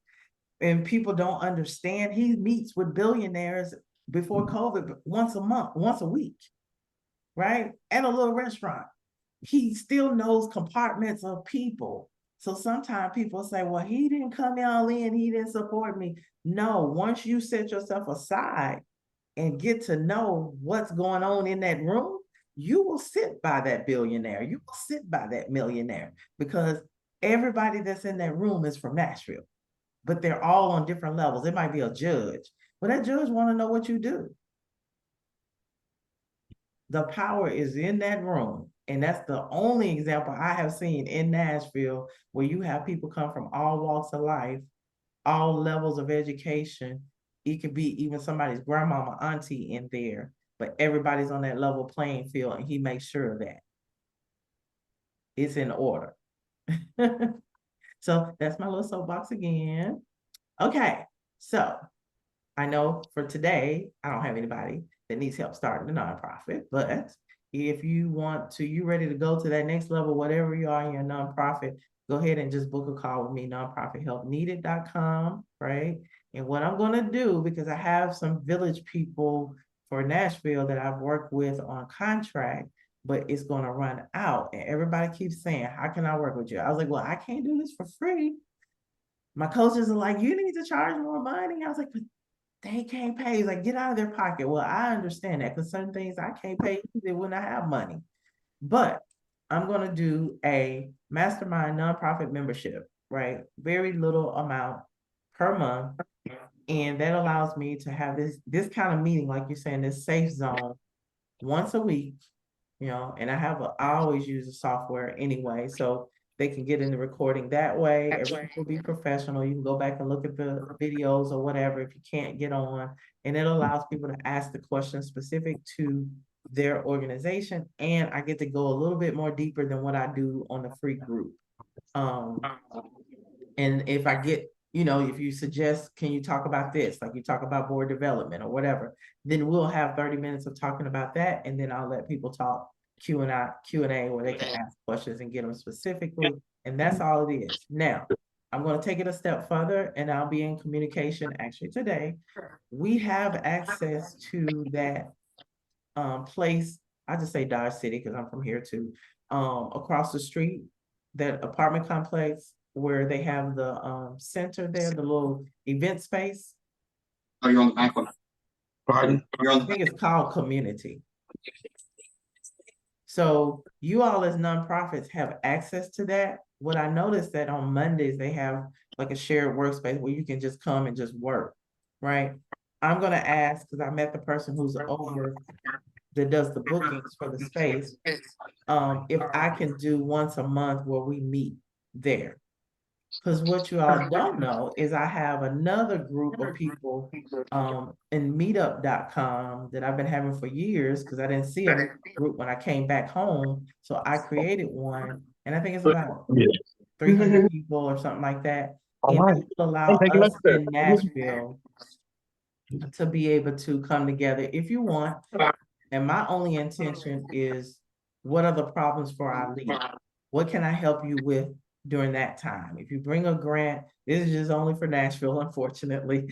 B: and people don't understand, he meets with billionaires before COVID once a month, once a week, right? At a little restaurant. He still knows compartments of people. So sometimes people say, well, he didn't come all in, he didn't support me. No, once you set yourself aside and get to know what's going on in that room, you will sit by that billionaire, you will sit by that millionaire, because everybody that's in that room is from Nashville, but they're all on different levels. It might be a judge, but that judge want to know what you do. The power is in that room. And that's the only example I have seen in Nashville where you have people come from all walks of life, all levels of education. It could be even somebody's grandmama, auntie in there, but everybody's on that level playing field, and he makes sure of that it's in order. So that's my little soapbox again. Okay, so I know for today, I don't have anybody that needs help starting a nonprofit, but if you want to, you ready to go to that next level, whatever you are in your nonprofit, go ahead and just book a call with me, nonprofithelpneeded.com, right? And what I'm gonna do, because I have some village people for Nashville that I've worked with on contract, but it's gonna run out. And everybody keeps saying, how can I work with you? I was like, well, I can't do this for free. My coaches are like, you need to charge more money. I was like, but they can't pay. Like, get out of their pocket. Well, I understand that, because certain things I can't pay either when I have money. But I'm going to do a mastermind nonprofit membership, right? Very little amount per month. And that allows me to have this kind of meeting, like you're saying, this safe zone once a week, and I always use the software anyway. So they can get in the recording that way. Everything will be professional. You can go back and look at the videos or whatever if you can't get on. And it allows people to ask the questions specific to their organization. And I get to go a little bit more deeper than what I do on the free group. And if I get, if you suggest, can you talk about this? Like you talk about board development or whatever, then we'll have 30 minutes of talking about that. And then I'll let people talk Q&A where they can ask questions and get them specifically. And that's all it is. Now, I'm going to take it a step further, and I'll be in communication actually today. We have access to that place. I just say Dodge City because I'm from here too. Across the street, that apartment complex where they have the center there, the little event space.
G: Oh, you're on the back one. Pardon?
B: I think it's called Community. So you all as nonprofits have access to that. What I noticed that on Mondays, they have like a shared workspace where you can just come and just work, right? I'm gonna ask, because I met the person who's over that does the bookings for the space, if I can do once a month where we meet there. Because what you all don't know is I have another group of people in meetup.com that I've been having for years, because I didn't see a group when I came back home. So I created one, and I think it's about 300 people or something like that. And it will allow us in Nashville to be able to come together if you want. And my only intention is, what are the problems for our leaders? What can I help you with during that time? If you bring a grant, this is just only for Nashville, unfortunately.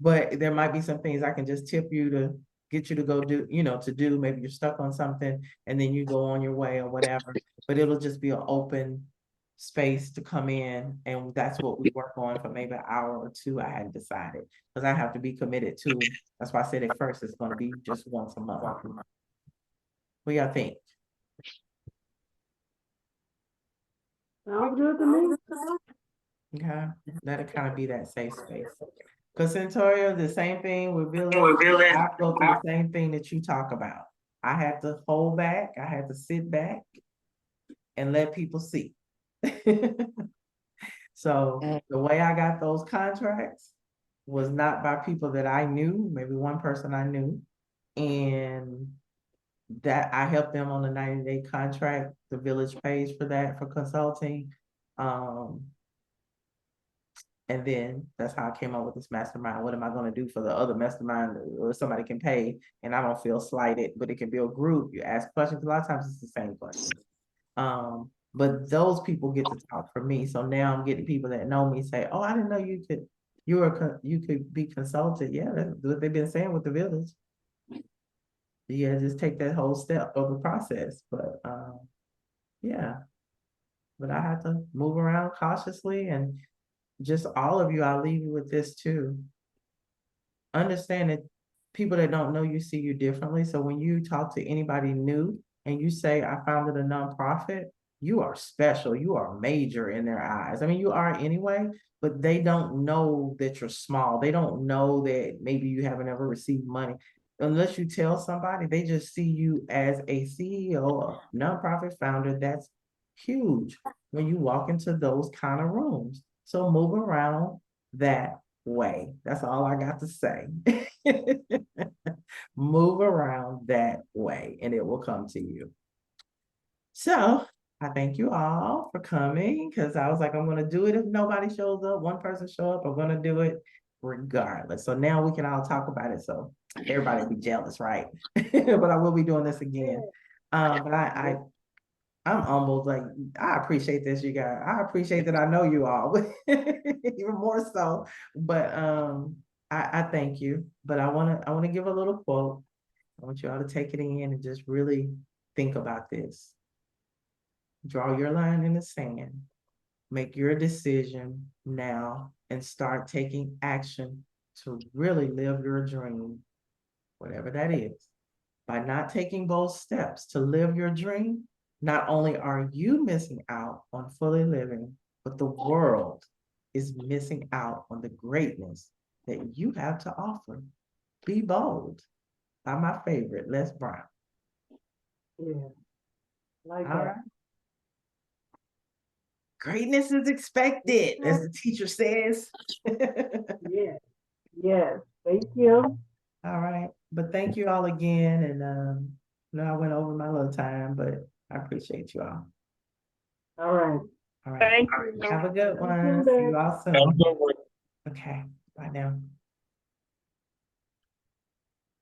B: But there might be some things I can just tip you to get you to go do, to do. Maybe you're stuck on something and then you go on your way or whatever. But it'll just be an open space to come in, and that's what we work on for maybe an hour or two. I hadn't decided, because I have to be committed to. That's why I said at first it's going to be just once a month. What y'all think?
D: Sounds good to me.
B: Okay, that'll kind of be that safe space. Because Centoria, the same thing with Village. I go through the same thing that you talk about. I had to hold back. I had to sit back and let people see. So the way I got those contracts was not by people that I knew, maybe one person I knew. And that I help them on a 90-day contract. The village pays for that for consulting. And then that's how I came up with this mastermind. What am I going to do for the other mastermind or somebody can pay and I don't feel slighted, but it can be a group. You ask questions. A lot of times it's the same question. But those people get to talk for me. So now I'm getting people that know me say, oh, I didn't know you could be consulted. Yeah, that's what they've been saying with the village. Yeah, just take that whole step of the process. But yeah, but I have to move around cautiously, and just all of you, I'll leave you with this too. Understand that people that don't know you see you differently. So when you talk to anybody new and you say, I founded a nonprofit, you are special. You are major in their eyes. I mean, you are anyway, but they don't know that you're small. They don't know that maybe you haven't ever received money. Unless you tell somebody, they just see you as a CEO or nonprofit founder. That's huge when you walk into those kind of rooms. So move around that way. That's all I got to say. Move around that way and it will come to you. So I thank you all for coming, because I was like, I'm going to do it if nobody shows up. One person show up, I'm going to do it regardless. So now we can all talk about it. So everybody will be jealous, right? But I will be doing this again. But I'm almost like, I appreciate this, you guys. I appreciate that I know you all, even more so. But I thank you. But I wanna give a little quote. I want you all to take it in and just really think about this. Draw your line in the sand. Make your decision now and start taking action to really live your dream, whatever that is. By not taking those steps to live your dream, not only are you missing out on fully living, but the world is missing out on the greatness that you have to offer. Be bold. By my favorite, Les Brown.
D: Yeah. Like
B: All
D: that.
B: right. Greatness is expected, as the teacher says.
D: Yes. Yes. Thank you.
B: All right. But thank you all again. And I went over my little time, but I appreciate you all.
D: All right.
B: All right.
A: Thank you.
B: Have a good
D: Thank you,
B: one. See you
D: Liz.
B: all soon. Okay. Bye now.